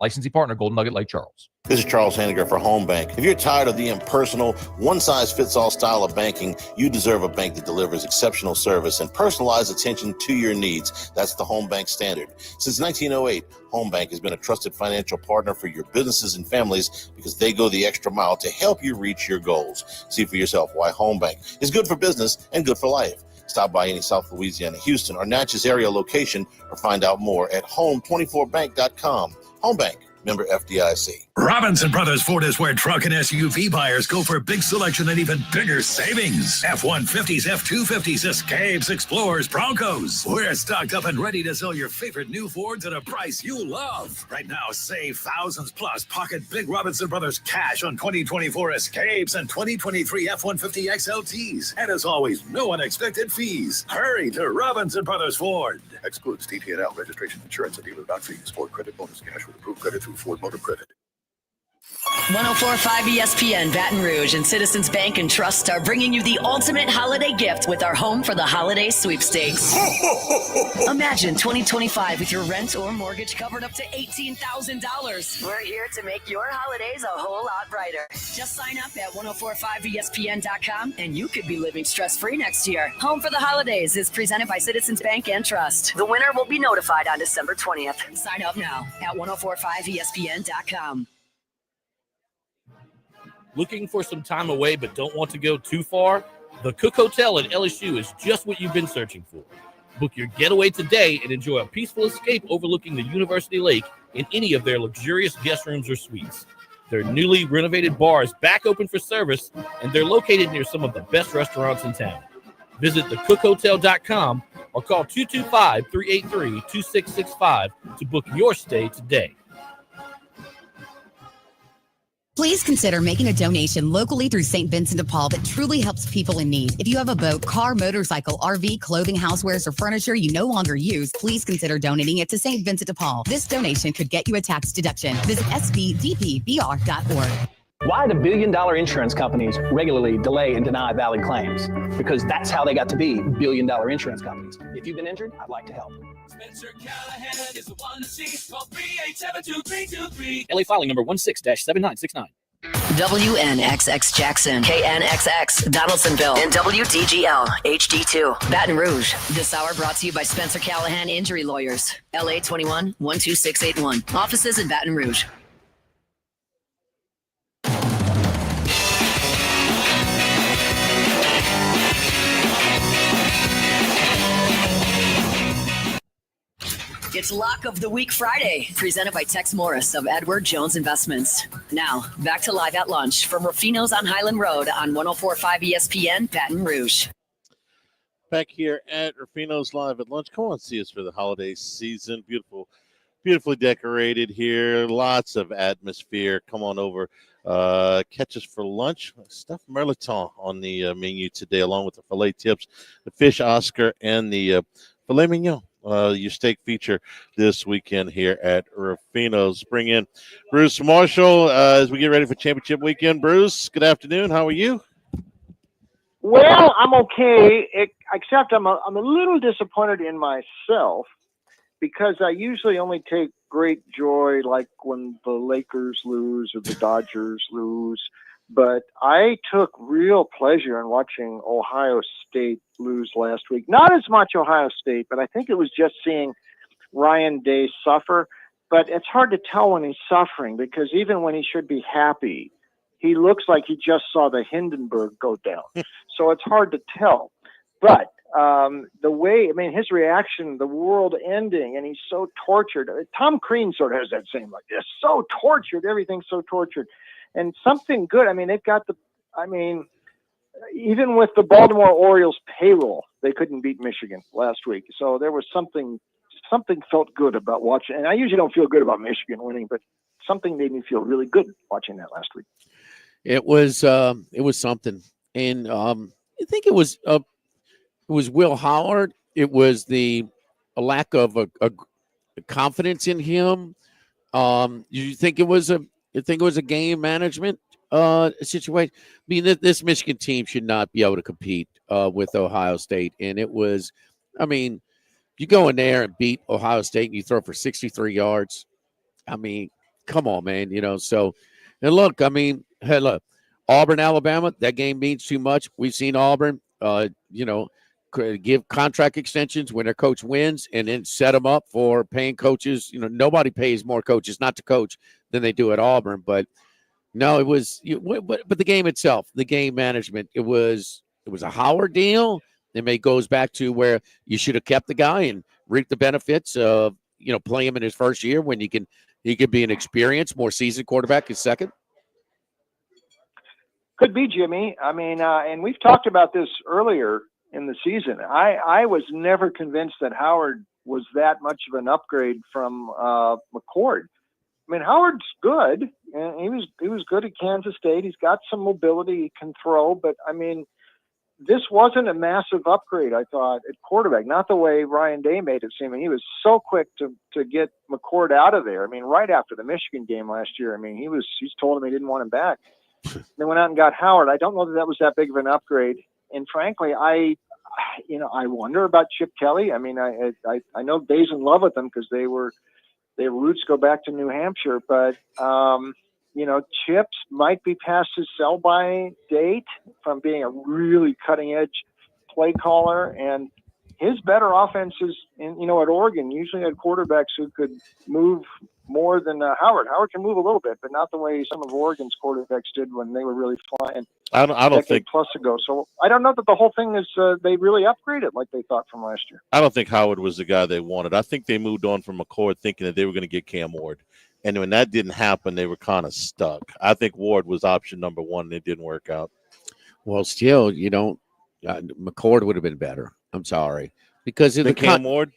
licensee partner Golden Nugget Lake Charles. This is Charles Hanniger for Home Bank. If you're tired of the impersonal, one-size-fits-all style of banking, you deserve a bank that delivers exceptional service and personalized attention to your needs. That's the Home Bank standard. Since 1908, Home Bank has been a trusted financial partner for your businesses and families because they go the extra mile to help you reach your goals. See for yourself why Home Bank is good for business and good for life. Stop by any South Louisiana, Houston, or Natchez area location or find out more at home24bank.com. Home Bank. Member FDIC. Robinson Brothers Ford is where truck and SUV buyers go for a big selection and even bigger savings. F-150s, F-250s, Escapes, Explorers, Broncos. We're stocked up and ready to sell your favorite new Fords at a price you love. Right now, save thousands plus. Pocket big Robinson Brothers cash on 2024 Escapes and 2023 F-150 XLTs. And as always, no unexpected fees. Hurry to Robinson Brothers Ford. Excludes TT&L registration, insurance, and dealer not fees. Ford credit bonus cash with approved credit through Ford Motor Credit. 104.5 ESPN Baton Rouge and Citizens Bank and Trust are bringing you the ultimate holiday gift with our Home for the Holiday sweepstakes. Imagine 2025 with your rent or mortgage covered up to $18,000. We're here to make your holidays a whole lot brighter. Just sign up at 1045ESPN.com and you could be living stress-free next year. Home for the Holidays is presented by Citizens Bank and Trust. The winner will be notified on December 20th. Sign up now at 1045ESPN.com. Looking for some time away but don't want to go too far? The Cook Hotel at LSU is just what you've been searching for. Book your getaway today and enjoy a peaceful escape overlooking the University Lake in any of their luxurious guest rooms or suites. Their newly renovated bar is back open for service, and they're located near some of the best restaurants in town. Visit thecookhotel.com or call 225-383-2665 to book your stay today. Please consider making a donation locally through St. Vincent de Paul that truly helps people in need. If you have a boat, car, motorcycle, RV, clothing, housewares, or furniture you no longer use, please consider donating it to St. Vincent de Paul. This donation could get you a tax deduction. Visit svdpbr.org. Why do billion-dollar insurance companies regularly delay and deny valid claims? Because that's how they got to be billion-dollar insurance companies. If you've been injured, I'd like to help. Spencer Callahan is the one to see. Call 387-2323. LA filing number 16-7969. WNXX Jackson, KNXX Donaldsonville, and WDGL HD2 Baton Rouge. This hour brought to you by Spencer Callahan Injury Lawyers, LA 21 12681. Offices in Baton Rouge. It's Lock of the Week Friday, presented by Tex Morris of Edward Jones Investments. Now, back to Live at Lunch from Ruffino's on Highland Road on 104.5 ESPN, Baton Rouge. Back here at Ruffino's Live at Lunch. Come on, see us for the holiday season. Beautifully decorated here. Lots of atmosphere. Come on over. Catch us for lunch. Stuffed merleton on the menu today, along with the filet tips, the fish Oscar, and the filet mignon. Your steak feature this weekend here at Ruffino's. Bring in Bruce Marshall as we get ready for championship weekend. Bruce, good afternoon. How are you? Well, I'm okay, except I'm a little disappointed in myself because I usually only take great joy like when the Lakers lose or the Dodgers lose. But I took real pleasure in watching Ohio State lose last week. Not as much Ohio State, but I think it was just seeing Ryan Day suffer. But it's hard to tell when he's suffering because even when he should be happy, he looks like he just saw the Hindenburg go down. So it's hard to tell. But the way, his reaction, the world ending, and he's so tortured. Tom Crean sort of has that same, like, this, so tortured, everything's so tortured. And something good. They've got even with the Baltimore Orioles payroll, they couldn't beat Michigan last week. So there was something felt good about watching. And I usually don't feel good about Michigan winning, but something made me feel really good watching that last week. It was something. And I think it was Will Howard. It was a lack of a confidence in him. You think it was a game management situation? This Michigan team should not be able to compete with Ohio State. And it was, you go in there and beat Ohio State and you throw for 63 yards. Come on, man. So, and look, look, Auburn, Alabama, that game means too much. We've seen Auburn, give contract extensions when their coach wins and then set them up for paying coaches. Nobody pays more coaches not to coach than they do at Auburn. But no, it was, but the game itself, the game management, it was a Howard deal. It goes back to where you should have kept the guy and reap the benefits of, play him in his first year when he could be an experienced, more seasoned quarterback his second. Could be, Jimmy. And we've talked about this earlier in the season. I was never convinced that Howard was that much of an upgrade from McCord. Howard's good, and he was good at Kansas State. He's got some mobility, he can throw, but this wasn't a massive upgrade, I thought, at quarterback. Not the way Ryan Day made it seem. He was so quick to get McCord out of there. Right after the Michigan game last year, he's told him he didn't want him back. They went out and got Howard. I don't know that was that big of an upgrade. And frankly, I wonder about Chip Kelly. I know Day's in love with them because their roots go back to New Hampshire, but Chips might be past his sell-by date from being a really cutting-edge play caller, and his better offenses at Oregon usually had quarterbacks who could move more than Howard. Howard can move a little bit, but not the way some of Oregon's quarterbacks did when they were really flying. I don't think plus ago. So I don't know that the whole thing is they really upgraded like they thought from last year. I don't think Howard was the guy they wanted. I think they moved on from McCord thinking that they were going to get Cam Ward. And when that didn't happen, they were kind of stuck. I think Ward was option number one, and it didn't work out. Well, still, McCord would have been better. I'm sorry. Because of the Cam Ward?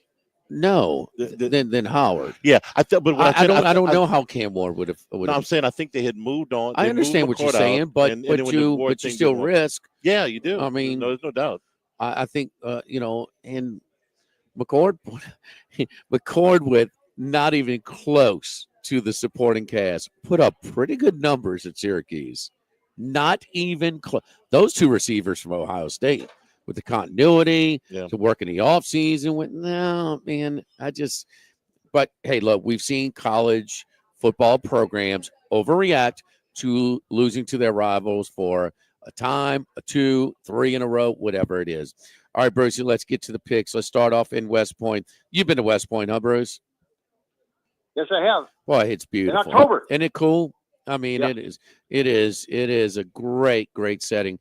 No, than Howard. Yeah, I don't know how Cam Ward would have. No, I'm saying I think they had moved on. I understand what you're saying, but you still risk. Yeah, you do. I mean, there's no doubt. I think and McCord with not even close to the supporting cast put up pretty good numbers at Syracuse. Not even close. Those two receivers from Ohio State. With the continuity to work in the offseason. But hey, look, we've seen college football programs overreact to losing to their rivals for a time, a 2, 3 in a row, whatever it is. All right, Brucey, let's get to the picks. Let's start off in West Point. You've been to West Point, huh, Bruce? Yes, I have. Boy, it's beautiful. In October. Isn't it cool? I mean, it is a great setting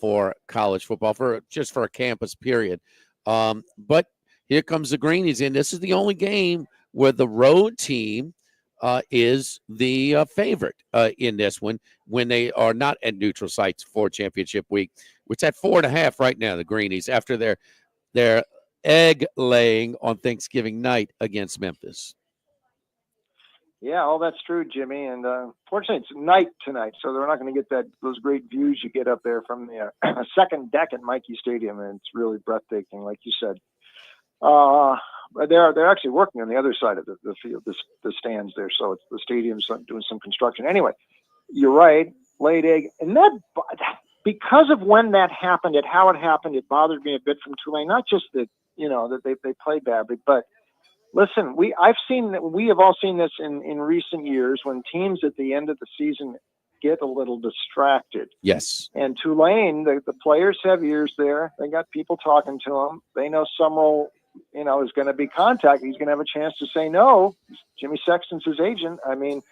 for college football, for a campus period. But here comes the Greenies in. This is the only game where the road team is the favorite in this one when they are not at neutral sites for championship week, which at 4.5 right now, the Greenies, after their egg laying on Thanksgiving night against Memphis. Yeah, all that's true, Jimmy. And fortunately, it's night tonight, so they're not going to get those great views you get up there from the second deck at Mikey Stadium, and it's really breathtaking, like you said. But they're actually working on the other side of the field, the stands there, so it's the stadium's doing some construction. Anyway, you're right, laid egg, and that because of when that happened, how it happened, it bothered me a bit from Tulane. Not just that that they played badly, but listen, we have all seen this in recent years when teams at the end of the season get a little distracted. Yes. And Tulane, the players have ears there. They got people talking to them. They know Summerall, is going to be contacted. He's going to have a chance to say no. Jimmy Sexton's his agent. I mean,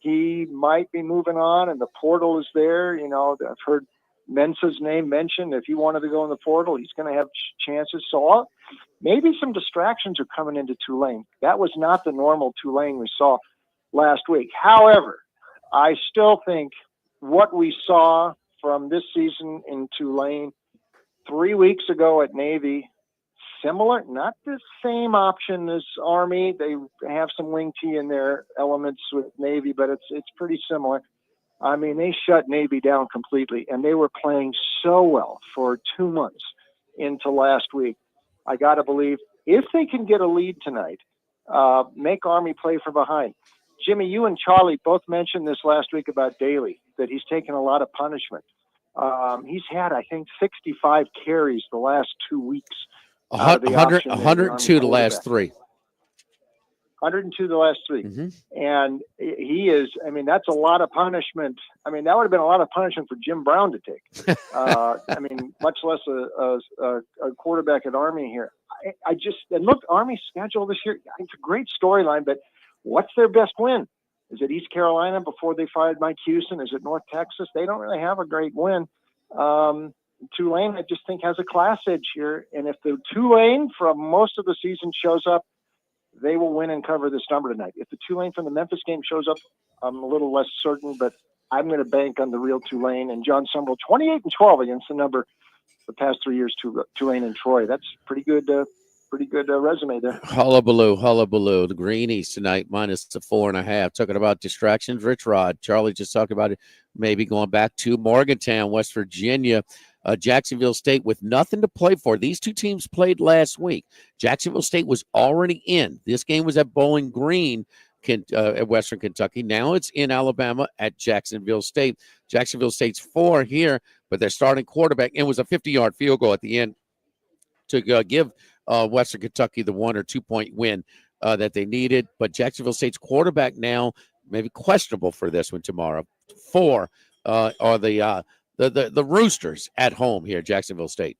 he might be moving on, and the portal is there. I've heard Mensa's name mentioned. If he wanted to go in the portal, he's going to have chances. So maybe some distractions are coming into Tulane. That was not the normal Tulane we saw last week. However, I still think what we saw from this season in Tulane 3 weeks ago at Navy, similar, not the same option as Army. They have some wing T in their elements with Navy, but it's pretty similar. I mean, they shut Navy down completely, and they were playing so well for 2 months into last week. I got to believe if they can get a lead tonight, make Army play from behind. Jimmy, you and Charlie both mentioned this last week about Daly, that he's taken a lot of punishment. He's had, I think, 65 carries the last 2 weeks. 102 the last 3. 102 the last 3. Mm-hmm. And he is, that's a lot of punishment. That would have been a lot of punishment for Jim Brown to take. Much less a quarterback at Army here. And look, Army's schedule this year, it's a great storyline, but what's their best win? Is it East Carolina before they fired Mike Houston? Is it North Texas? They don't really have a great win. Tulane, I just think, has a class edge here. And if the Tulane from most of the season shows up, they will win and cover this number tonight. If the Tulane from the Memphis game shows up, I'm a little less certain, but I'm going to bank on the real Tulane. And John Summerall, 28-12 against the number the past 3 years, Tulane and Troy. That's pretty good resume there. Hullabaloo. The Greenies tonight minus the 4.5. Talking about distractions, Rich Rod. Charlie just talked about it. Maybe going back to Morgantown, West Virginia. Jacksonville State with nothing to play for. These two teams played last week. Jacksonville State was already in. This game was at Bowling Green at Western Kentucky. Now it's in Alabama at Jacksonville State. Jacksonville State's 4 here, but their starting quarterback, it was a 50-yard field goal at the end to give Western Kentucky the 1 or 2 point win that they needed. But Jacksonville State's quarterback now maybe questionable for this one tomorrow. 4 are the Roosters at home here, Jacksonville State.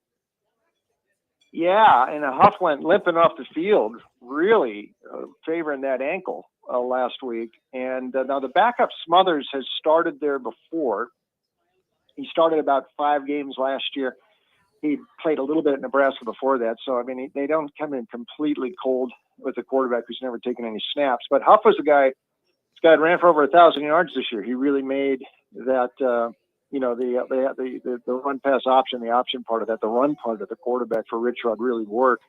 Yeah, and Huffland limping off the field, really favoring that ankle. last week. And now the backup Smothers has started there before. He started about 5 games last year. He played a little bit at Nebraska before that. So, I mean, they don't come in completely cold with a quarterback who's never taken any snaps. But Huff was a guy, this guy ran for over 1,000 yards this year. He really made that, the run pass option, the option part of that, the run part of the quarterback for Rich Rod really work.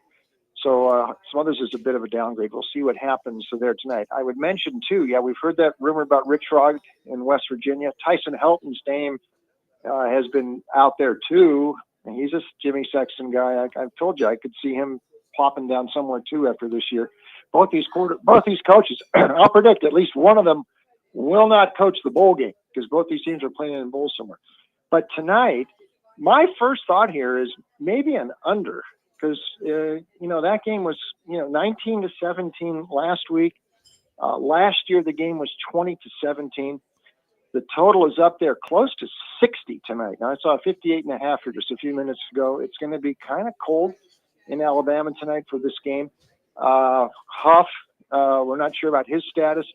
So Smothers is a bit of a downgrade. We'll see what happens there tonight. I would mention, too, we've heard that rumor about Rich Rod in West Virginia. Tyson Helton's name has been out there, too. And he's a Jimmy Sexton guy. I've told you I could see him plopping down somewhere, too, after this year. Both these coaches, I'll predict at least one of them will not coach the bowl game because both these teams are playing in bowls somewhere. But tonight, my first thought here is maybe an under. Because, that game was, 19-17 last week. Last year, the game was 20-17. The total is up there close to 60 tonight. Now, I saw 58.5 here just a few minutes ago. It's going to be kind of cold in Alabama tonight for this game. Huff, we're not sure about his status.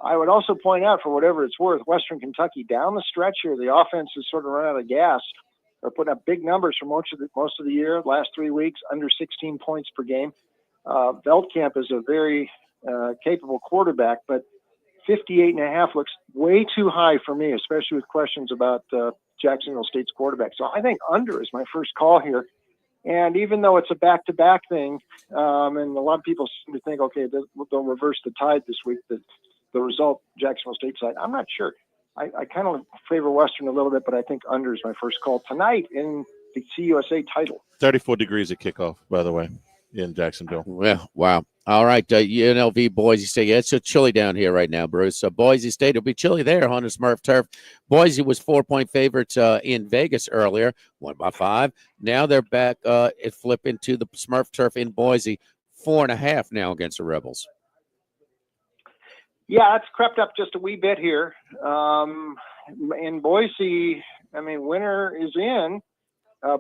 I would also point out, for whatever it's worth, Western Kentucky down the stretch here, the offense has sort of run out of gas. They're putting up big numbers for most of the year, last 3 weeks, under 16 points per game. Veldkamp is a very capable quarterback, but 58.5 looks way too high for me, especially with questions about Jacksonville State's quarterback. So I think under is my first call here. And even though it's a back-to-back thing, and a lot of people seem to think, okay, they'll reverse the tide this week, the result, Jacksonville State side, I'm not sure. I kind of favor Western a little bit, but I think under is my first call tonight in the CUSA title. 34 degrees at kickoff, by the way, in Jacksonville. Well, wow. All right, UNLV, Boise State. Yeah, it's so chilly down here right now, Bruce. So Boise State will be chilly there on the Smurf turf. Boise was 4-point favorites in Vegas earlier, won by 5. Now they're back flipping to the Smurf turf in Boise, 4.5 now against the Rebels. Yeah, it's crept up just a wee bit here. In Boise, I mean, winter is in.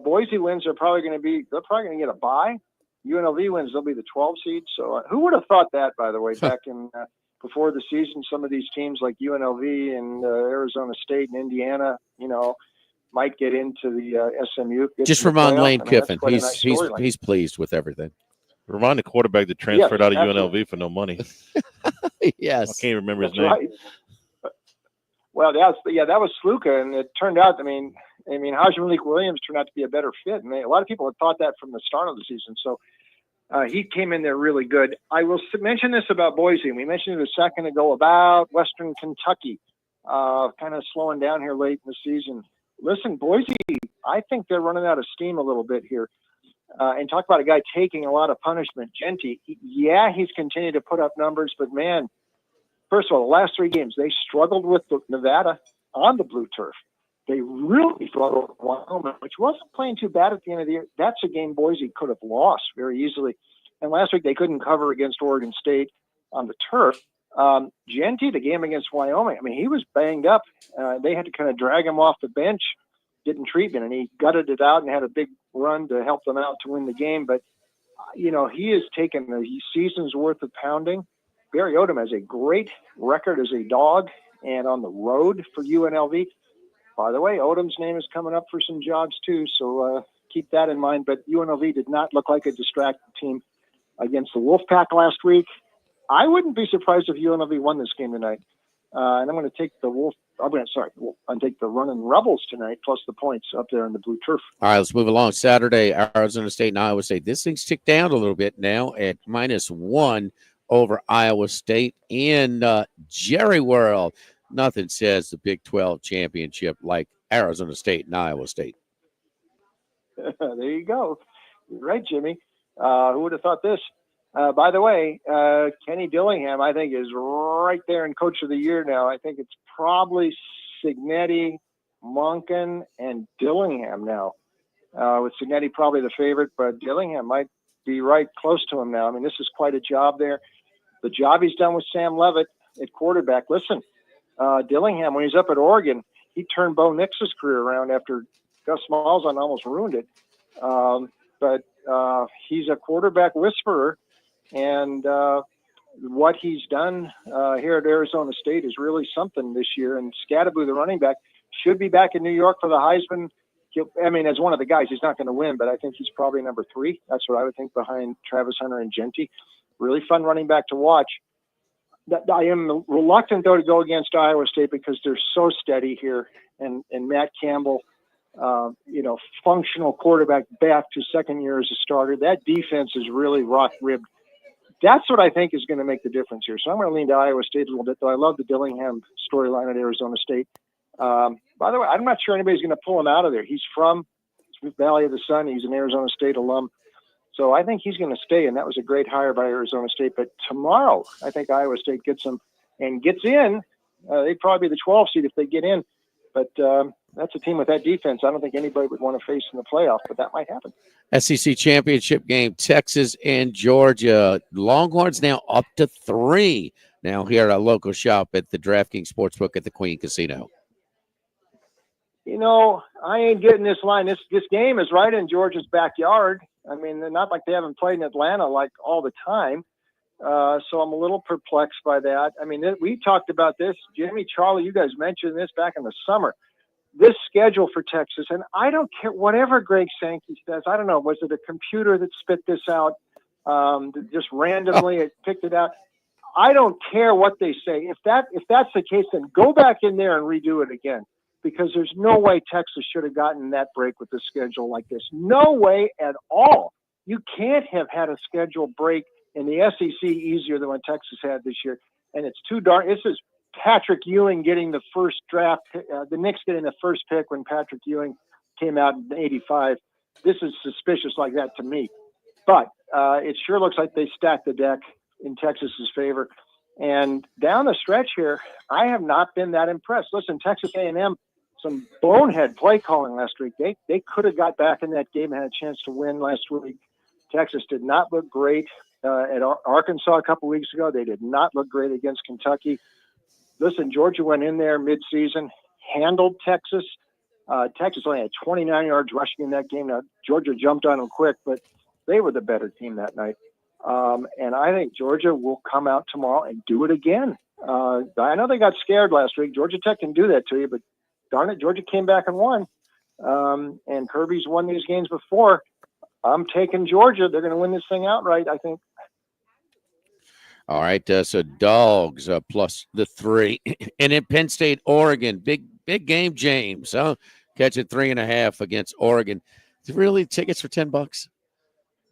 Boise wins they're probably going to get a bye. UNLV wins, they'll be the 12 seed. So who would have thought that, by the way, back in before the season, some of these teams like UNLV and Arizona State and Indiana, might get into the SMU. Just Ramon Lane Kiffin. He's pleased with everything. Remind the quarterback that transferred out of UNLV for no money. Yes. I can't remember his name. Right. Well, that was Fallica, and it turned out, I mean, Hajj Malik Williams turned out to be a better fit. And a lot of people had thought that from the start of the season. So he came in there really good. I will mention this about Boise. We mentioned it a second ago about Western Kentucky, kind of slowing down here late in the season. Listen, Boise, I think they're running out of steam a little bit here. And talk about a guy taking a lot of punishment. Genty, he's continued to put up numbers, but man, first of all, the last 3 games, they struggled with Nevada on the blue turf. They really struggled with Wyoming, which wasn't playing too bad at the end of the year. That's a game Boise could have lost very easily. And last week, they couldn't cover against Oregon State on the turf. Genty, the game against Wyoming, I mean, he was banged up. They had to kind of drag him off the bench, getting treatment, and he gutted it out and had a big run to help them out to win the game. But, he has taken a season's worth of pounding. Barry Odom has a great record as a dog and on the road for UNLV. By the way, Odom's name is coming up for some jobs too, so keep that in mind. But UNLV did not look like a distracted team against the Wolfpack last week. I wouldn't be surprised if UNLV won this game tonight. And I'm going to take take the running Rebels tonight, plus the points up there on the blue turf. All right, let's move along. Saturday, Arizona State and Iowa State. This thing's ticked down a little bit now at -1 over Iowa State in Jerry World. Nothing says the Big 12 championship like Arizona State and Iowa State. There you go. You're right, Jimmy. Who would have thought this? By the way, Kenny Dillingham, I think, is right there in Coach of the Year now. I think it's probably Cignetti, Monken, and Dillingham now. With Cignetti probably the favorite, but Dillingham might be right close to him now. I mean, this is quite a job there. The job he's done with Sam Leavitt at quarterback. Listen, Dillingham, when he's up at Oregon, he turned Bo Nix's career around after Gus Malzahn almost ruined it. But he's a quarterback whisperer. And what he's done here at Arizona State is really something this year. And Scadaboo, the running back, should be back in New York for the Heisman. As one of the guys, he's not going to win, but I think he's probably number 3. That's what I would think, behind Travis Hunter and Genty. Really fun running back to watch. I am reluctant, though, to go against Iowa State because they're so steady here. And Matt Campbell, functional quarterback back to second year as a starter. That defense is really rock-ribbed. That's what I think is going to make the difference here. So I'm going to lean to Iowa State a little bit, though I love the Dillingham storyline at Arizona State. By the way, I'm not sure anybody's going to pull him out of there. He's from Valley of the Sun. He's an Arizona State alum. So I think he's going to stay, and that was a great hire by Arizona State. But tomorrow, I think Iowa State gets him and gets in. They'd probably be the 12th seed if they get in. But that's a team with that defense I don't think anybody would want to face in the playoff, but that might happen. SEC championship game, Texas and Georgia. Longhorns now up to 3 now here at our local shop at the DraftKings Sportsbook at the Queen Casino. I ain't getting this line. This game is right in Georgia's backyard. They're not like they haven't played in Atlanta like all the time. So I'm a little perplexed by that. We talked about this. Jimmy, Charlie, you guys mentioned this back in the summer. This schedule for Texas, and I don't care whatever Greg Sankey says. I don't know. Was it a computer that spit this out? Just randomly it picked it out. I don't care what they say. If that's the case, then go back in there and redo it again, because there's no way Texas should have gotten that break with the schedule like this. No way at all. You can't have had a schedule break in the SEC easier than what Texas had this year. And it's too dark. This is Patrick Ewing getting the first draft, the Knicks getting the first pick when Patrick Ewing came out in '85. This is suspicious like that to me. But it sure looks like they stacked the deck in Texas's favor. And down the stretch here, I have not been that impressed. Listen, Texas A&M, some bonehead play calling last week. They could have got back in that game and had a chance to win last week. Texas did not look great at Arkansas a couple weeks ago. They did not look great against Kentucky. Listen, Georgia went in there midseason, handled Texas. Texas only had 29 yards rushing in that game. Now, Georgia jumped on them quick, but they were the better team that night. And I think Georgia will come out tomorrow and do it again. I know they got scared last week. Georgia Tech can do that to you, but darn it, Georgia came back and won. And Kirby's won these games before. I'm taking Georgia. They're going to win this thing outright, I think. All right, so dogs plus the 3. And in Penn State, Oregon, big game, James. Catch it 3.5 against Oregon. Really, tickets for $10?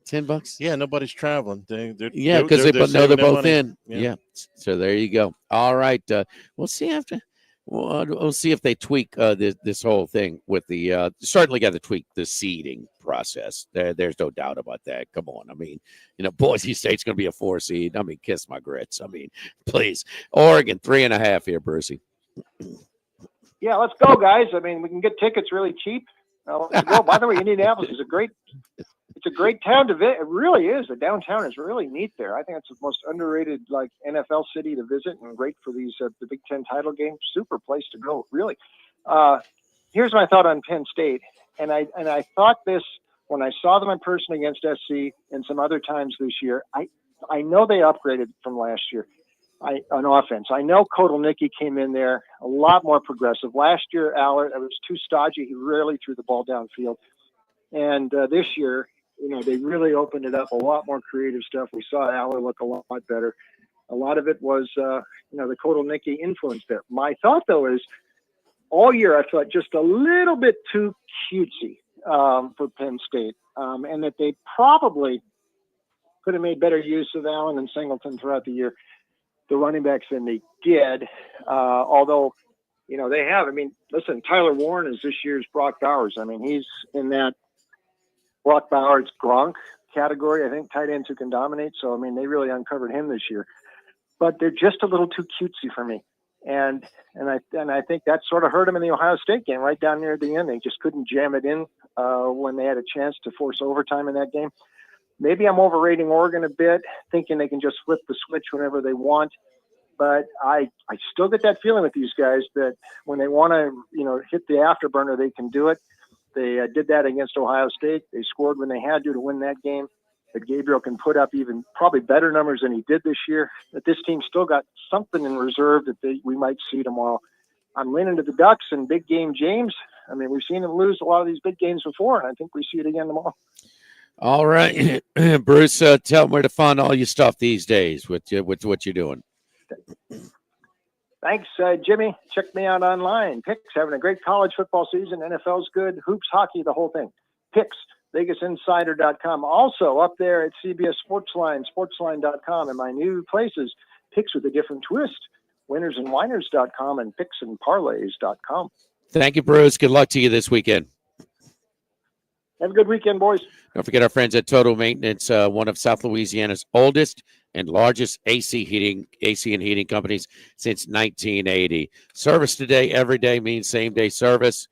$10? Yeah, nobody's traveling. Because they know they're both money. in. Yeah. So there you go. All right, we'll see after. We'll see if they tweak this whole thing with the certainly got to tweak the seeding process. There's no doubt about that. Come on. Boise State's going to be a 4 seed. Kiss my grits. Please. Oregon 3.5 here, Brucey. Yeah, let's go, guys. We can get tickets really cheap. Let's go. By the way, Indianapolis is a great town to visit. It really is. The downtown is really neat there. I think it's the most underrated NFL city to visit, and great for these the Big Ten title games. Super place to go, really. Here's my thought on Penn State, and I thought this when I saw them in person against SC and some other times this year. I know they upgraded from last year on offense. I know Kotelnicki came in there a lot more progressive. Last year, Allard, it was too stodgy. He rarely threw the ball downfield. And this year, they really opened it up, a lot more creative stuff. We saw Allard look a lot better. A lot of it was, the Kotelnicki influence there. My thought, though, is all year I thought just a little bit too cutesy for Penn State, and that they probably could have made better use of Allen and Singleton throughout the year, the running backs, than they did. Although, they have. Listen, Tyler Warren is this year's Brock Bowers. He's in that Brock Bowers Gronk category, I think, tight ends who can dominate. So, they really uncovered him this year. But they're just a little too cutesy for me. And I think that sort of hurt them in the Ohio State game right down near the end. They just couldn't jam it in when they had a chance to force overtime in that game. Maybe I'm overrating Oregon a bit, thinking they can just flip the switch whenever they want. But I still get that feeling with these guys that when they want to, hit the afterburner, they can do it. They did that against Ohio State. They scored when they had to win that game. that Gabriel can put up even probably better numbers than he did this year, that this team still got something in reserve that we might see tomorrow. I'm leaning to the Ducks and big game James. I mean, we've seen him lose a lot of these big games before, and I think we see it again tomorrow. All right, Bruce, tell them where to find all your stuff these days with what you're doing. Thanks, Jimmy. Check me out online. Picks, having a great college football season. NFL's good. Hoops, hockey, the whole thing. Picks, VegasInsider.com. Also up there at CBS Sportsline, Sportsline.com, and my new places, Picks with a different twist, winnersandwhiners.com and picksandparlays.com. Thank you, Bruce. Good luck to you this weekend. Have a good weekend, boys. Don't forget our friends at Total Maintenance, one of South Louisiana's oldest and largest AC and heating companies since 1980. Service today, every day means same-day service.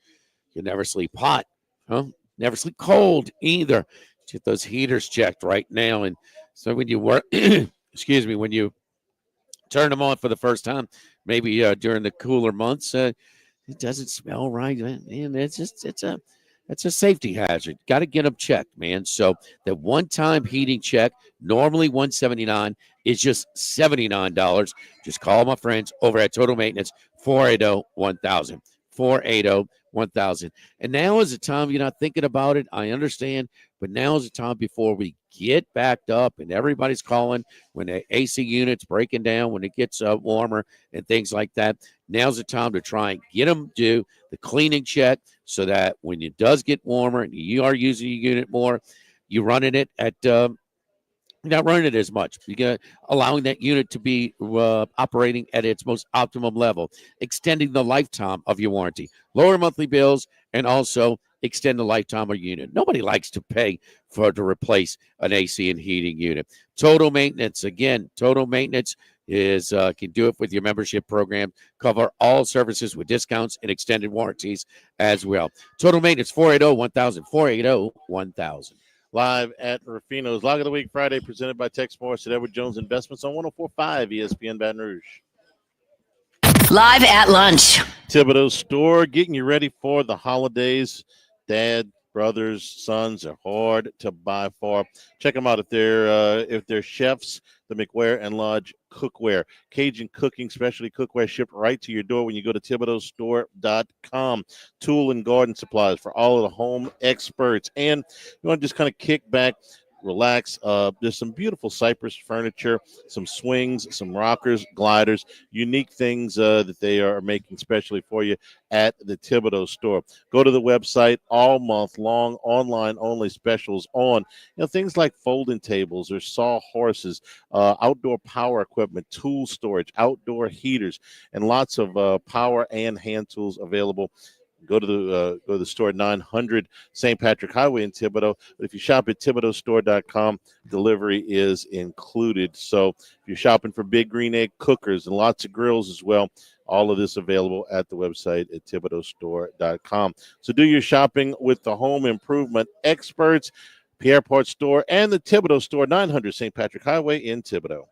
You never sleep hot, huh? Never sleep cold either. Get those heaters checked right now. And so when you work, when you turn them on for the first time, maybe during the cooler months, it doesn't smell right. Man, it's a safety hazard. Got to get them checked, man. So the one-time heating check, normally $179, is just $79. Just call my friends over at Total Maintenance, 480-1000. 480-1000. And now is the time you're not thinking about it. I understand, but now is the time before we get backed up and everybody's calling when the AC unit's breaking down, when it gets warmer and things like that. Now's the time to try and get them to do the cleaning check so that when it does get warmer and you are using your unit more, you're running it at not running it as much. You're allowing that unit to be operating at its most optimum level, extending the lifetime of your warranty, lower monthly bills, and also extend the lifetime of your unit. Nobody likes to pay to replace an AC and heating unit. Total Maintenance, again, Total Maintenance is can do it with your membership program, cover all services with discounts and extended warranties as well. Total Maintenance, 480-1000, 480-1000. Live at Ruffino's Log of the Week Friday, presented by Tex Morris at Edward Jones Investments on 104.5 ESPN Baton Rouge. Live at lunch. Thibodeau Store, getting you ready for the holidays. Dad, brothers, sons are hard to buy for. Check them out if they're chefs. The McWare and Lodge Cookware, Cajun cooking, specialty cookware shipped right to your door when you go to ThibodeauStore.com. Tool and garden supplies for all of the home experts. And you want to just kind of kick back, relax. There's some beautiful cypress furniture, some swings, some rockers, gliders, unique things that they are making specially for you at the Thibodeau Store. Go to the website all month long, online only specials on things like folding tables or saw horses, outdoor power equipment, tool storage, outdoor heaters, and lots of power and hand tools available. Go to the store at 900 St. Patrick Highway in Thibodeau. But if you shop at ThibodeauStore.com, delivery is included. So if you're shopping for big green egg cookers and lots of grills as well, all of this available at the website at ThibodeauStore.com. So do your shopping with the home improvement experts, Pierre Part Store, and the Thibodeau Store, 900 St. Patrick Highway in Thibodeau.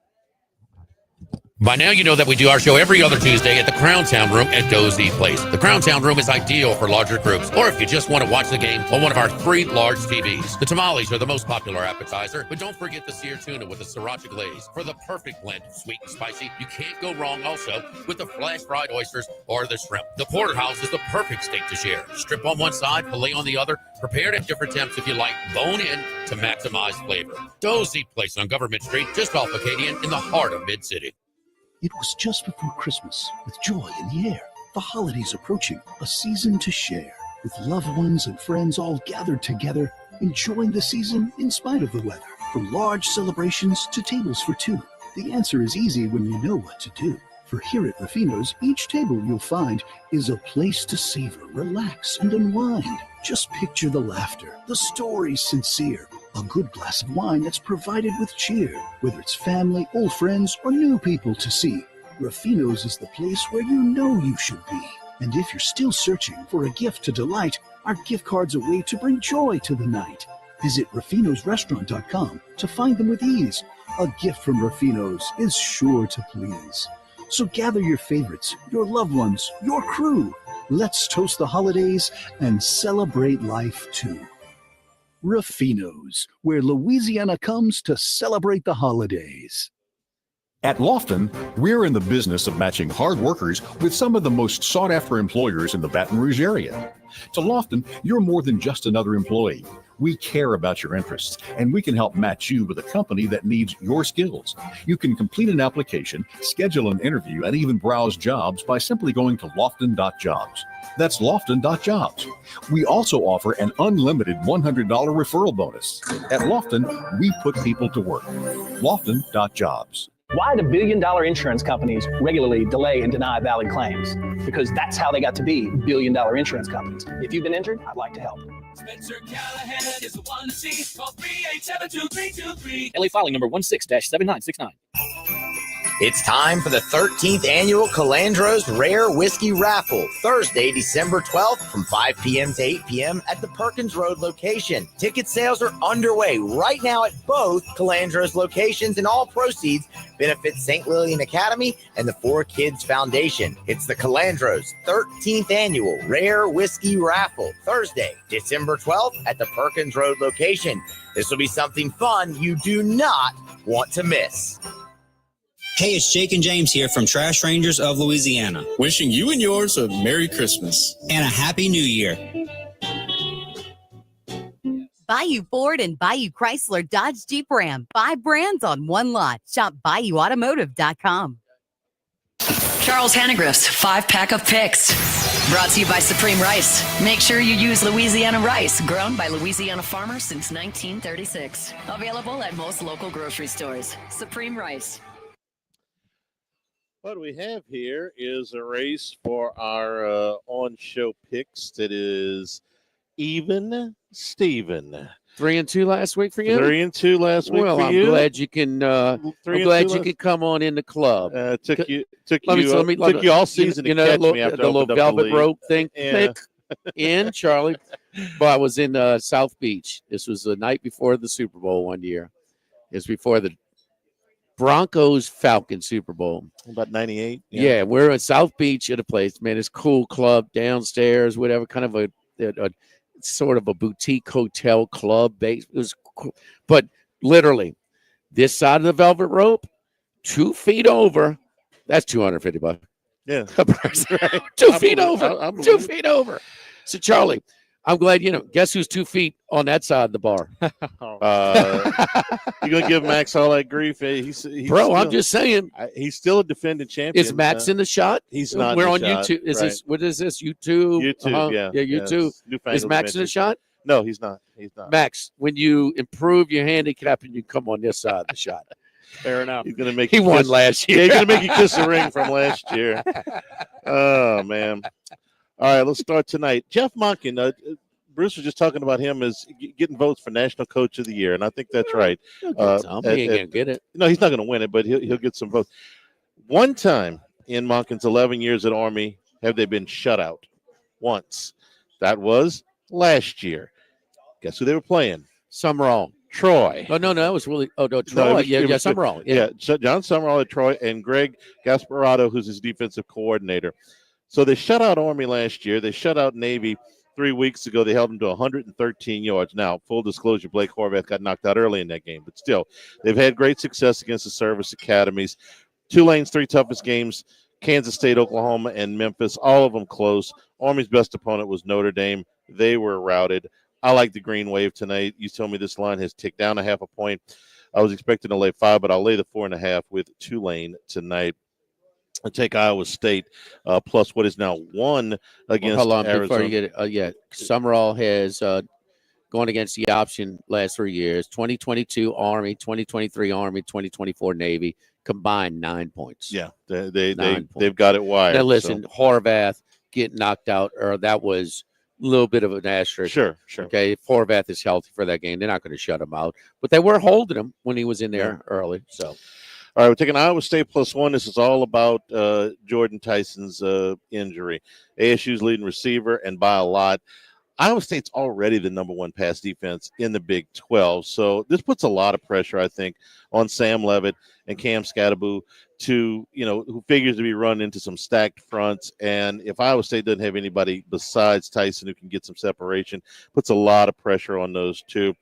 By now, you know that we do our show every other Tuesday at the Crown Town Room at Dozy Place. The Crown Town Room is ideal for larger groups, or if you just want to watch the game on one of our 3 large TVs. The tamales are the most popular appetizer, but don't forget the seared tuna with the sriracha glaze for the perfect blend of sweet and spicy. You can't go wrong also with the flash fried oysters or the shrimp. The porterhouse is the perfect steak to share. Strip on one side, filet on the other, prepared at different temps if you like, bone in to maximize flavor. Dozy Place on Government Street, just off Acadian in the heart of Mid-City. It was just before Christmas, with joy in the air. The holidays approaching, a season to share. With loved ones and friends all gathered together, enjoying the season in spite of the weather. From large celebrations to tables for 2, the answer is easy when you know what to do. For here at Ruffino's, each table you'll find is a place to savor, relax, and unwind. Just picture the laughter, the stories sincere, a good glass of wine that's provided with cheer. Whether it's family, old friends, or new people to see, Ruffino's is the place where you know you should be. And if you're still searching for a gift to delight, our gift cards are a way to bring joy to the night. Visit Ruffino'sRestaurant.com to find them with ease. A gift from Ruffino's is sure to please. So gather your favorites, your loved ones, your crew. Let's toast the holidays and celebrate life too. Ruffino's, where Louisiana comes to celebrate the holidays. At Lofton, we're in the business of matching hard workers with some of the most sought-after employers in the Baton Rouge area. To Lofton, you're more than just another employee. We care about your interests, and we can help match you with a company that needs your skills. You can complete an application, schedule an interview, and even browse jobs by simply going to lofton.jobs. That's lofton.jobs. We also offer an unlimited $100 referral bonus. At Lofton, we put people to work. Lofton.jobs. Why do billion-dollar insurance companies regularly delay and deny valid claims? Because that's how they got to be billion-dollar insurance companies. If you've been injured, I'd like to help. Spencer Callahan is the one to see. Call 387-2323. LA filing number 16-7969. It's time for the 13th annual Calandro's Rare Whiskey Raffle, Thursday, December 12th from 5 p.m. to 8 p.m. at the Perkins Road location. Ticket sales are underway right now at both Calandro's locations, and all proceeds benefit St. Lillian Academy and the 4Kids Foundation. It's the Calandro's 13th annual Rare Whiskey Raffle, Thursday, December 12th at the Perkins Road location. This will be something fun you do not want to miss. Hey, it's Jake and James here from Trash Rangers of Louisiana. Wishing you and yours a Merry Christmas. And a Happy New Year. Bayou Ford and Bayou Chrysler Dodge Jeep Ram. 5 brands on one lot. Shop BayouAutomotive.com. Charles Hannegriff's 5-pack of picks. Brought to you by Supreme Rice. Make sure you use Louisiana rice, grown by Louisiana farmers since 1936. Available at most local grocery stores. Supreme Rice. What we have here is a race for our on-show picks that is even Steven. 3-2 last week for you. 3-2 last week for I'm you. glad you can. I'm glad you can come on in the club. Took you all season to catch me after the little velvet rope thing. Yeah. In Charlie, but I was in South Beach. This was the night before the Super Bowl one year. It's before the Broncos Falcons Super Bowl. About 98. Yeah, we're at South Beach at a place, man. It's cool club downstairs, whatever, kind of a sort of a boutique hotel club base. It was cool. But literally, this side of the velvet rope, 2 feet over, that's $250. Yeah. 2 feet over. 2 feet over. So Charlie, I'm glad, guess who's 2 feet on that side of the bar? You're going to give Max all that grief? He's I'm just saying. He's still a defending champion. Is Max in the shot? He's not. We're in the on shot. YouTube. Right. What is this? YouTube? YouTube, yeah. Yeah, YouTube. Is Max in the shot? No, he's not. He's not. Max, when you improve your handicap and you come on this side of the shot. Fair enough. He's going to make he won last year. Yeah, he's going to make you kiss the ring from last year. Oh, man. All right, let's start tonight. Jeff Monken, Bruce was just talking about him as getting votes for National Coach of the Year, and I think that's right. He ain't gonna get it. No, he's not going to win it, but he'll get some votes. One time in Monken's 11 years at Army have they been shut out. Once. That was last year. Guess who they were playing? Summerall. Troy. Oh, no, that was really – Troy. No, Summerall. Yeah, John Summerall at Troy and Greg Gasparotto, who's his defensive coordinator. So they shut out Army last year. They shut out Navy 3 weeks ago. They held them to 113 yards. Now, full disclosure, Blake Horvath got knocked out early in that game. But still, they've had great success against the service academies. Tulane's 3 toughest games, Kansas State, Oklahoma, and Memphis, all of them close. Army's best opponent was Notre Dame. They were routed. I like the Green Wave tonight. You told me this line has ticked down a half a point. I was expecting to lay 5, but I'll lay the 4.5 with Tulane tonight. I'll take Iowa State plus what is now 1 against hold on, Arizona. before you get it. Summerall has gone against the option last 3 years. 2022 Army, 2023 Army, 2024 Navy, combined 9 points. Yeah, they've got it wide. Now listen, Horvath getting knocked out, or that was a little bit of an asterisk. Sure. Okay, if Horvath is healthy for that game, they're not going to shut him out. But they were holding him when he was in there early. So, all right, we're taking Iowa State plus 1. This is all about Jordan Tyson's injury. ASU's leading receiver, and by a lot. Iowa State's already the number one pass defense in the Big 12. So this puts a lot of pressure, I think, on Sam Levitt and Cam Scatterbo to, who figures to be run into some stacked fronts. And if Iowa State doesn't have anybody besides Tyson who can get some separation, puts a lot of pressure on those two.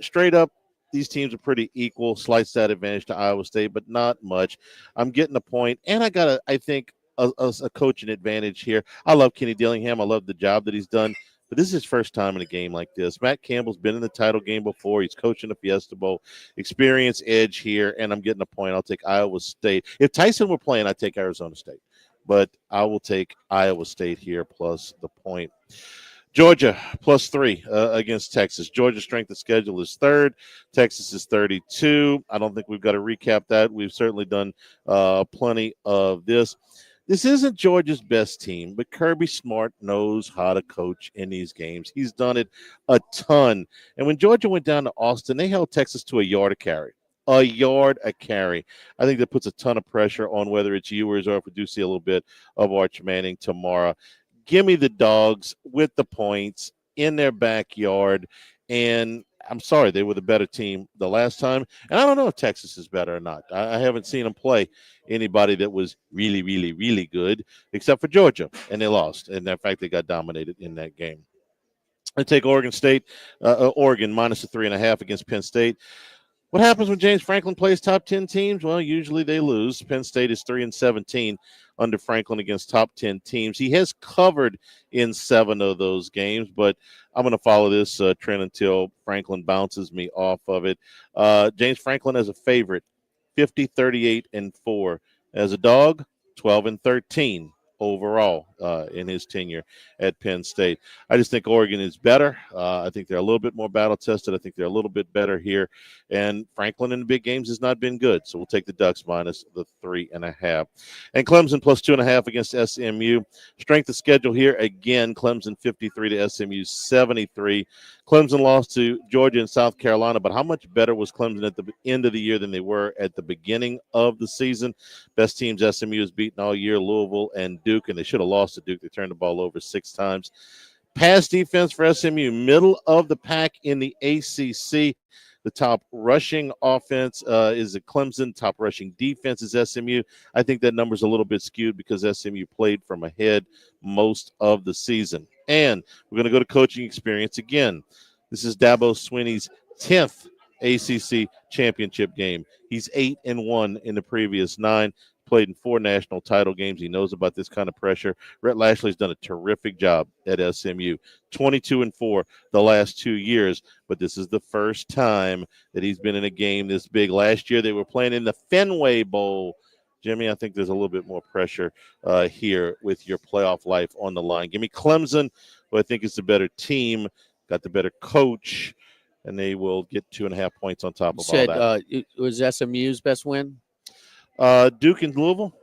Straight up, these teams are pretty equal, slight stat advantage to Iowa State, but not much. I'm getting the point, and I got I think a coaching advantage here. I love Kenny Dillingham. I love the job that he's done. But this is his first time in a game like this. Matt Campbell's been in the title game before. He's coaching the Fiesta Bowl. Experience edge here, and I'm getting a point. I'll take Iowa State. If Tyson were playing, I'd take Arizona State. But I will take Iowa State here plus the point. Georgia +3 against Texas. Georgia's strength of schedule is 3rd. Texas is 32. I don't think we've got to recap that. We've certainly done plenty of this. This isn't Georgia's best team, but Kirby Smart knows how to coach in these games. He's done it a ton. And when Georgia went down to Austin, they held Texas to a yard a carry. A yard a carry. I think that puts a ton of pressure on whether it's Ewers or if we do see a little bit of Arch Manning tomorrow. Give me the Dogs with the points in their backyard. And I'm sorry, they were the better team the last time. And I don't know if Texas is better or not. I haven't seen them play anybody that was really, really, really good, except for Georgia, and they lost. And in fact, they got dominated in that game. I take Oregon State, Oregon -3.5 against Penn State. What happens when James Franklin plays top 10 teams? Well, usually they lose. Penn State is 3-17 under Franklin against top 10 teams. He has covered in 7 of those games, but I'm going to follow this trend until Franklin bounces me off of it. James Franklin as a favorite, 50, 38-4. As a dog, 12-13 overall in his tenure at Penn State. I just think Oregon is better. I think they're a little bit more battle tested. I think they're a little bit better here. And Franklin in the big games has not been good. So we'll take the Ducks -3.5. And Clemson +2.5 against SMU. Strength of schedule here again. Clemson 53 to SMU 73. Clemson lost to Georgia and South Carolina, but how much better was Clemson at the end of the year than they were at the beginning of the season? Best teams SMU has beaten all year, Louisville and Duke, and they should have lost to Duke. They turned the ball over 6 times. Pass defense for SMU, middle of the pack in the ACC. The top rushing offense is the Clemson. Top rushing defense is SMU. I think that number's a little bit skewed because SMU played from ahead most of the season. And we're going to go to coaching experience again. This is Dabo Swinney's 10th ACC championship game. He's 8-1 in the previous 9. Played in 4 national title games. He knows about this kind of pressure. Rhett Lashley's done a terrific job at SMU. 22-4 the last 2 years, but this is the first time that he's been in a game this big. Last year they were playing in the Fenway Bowl. Jimmy, I think there's a little bit more pressure here with your playoff life on the line. Give me Clemson, who I think is the better team, got the better coach, and they will get 2.5 points on top of all that. It was SMU's best win? Duke and Louisville.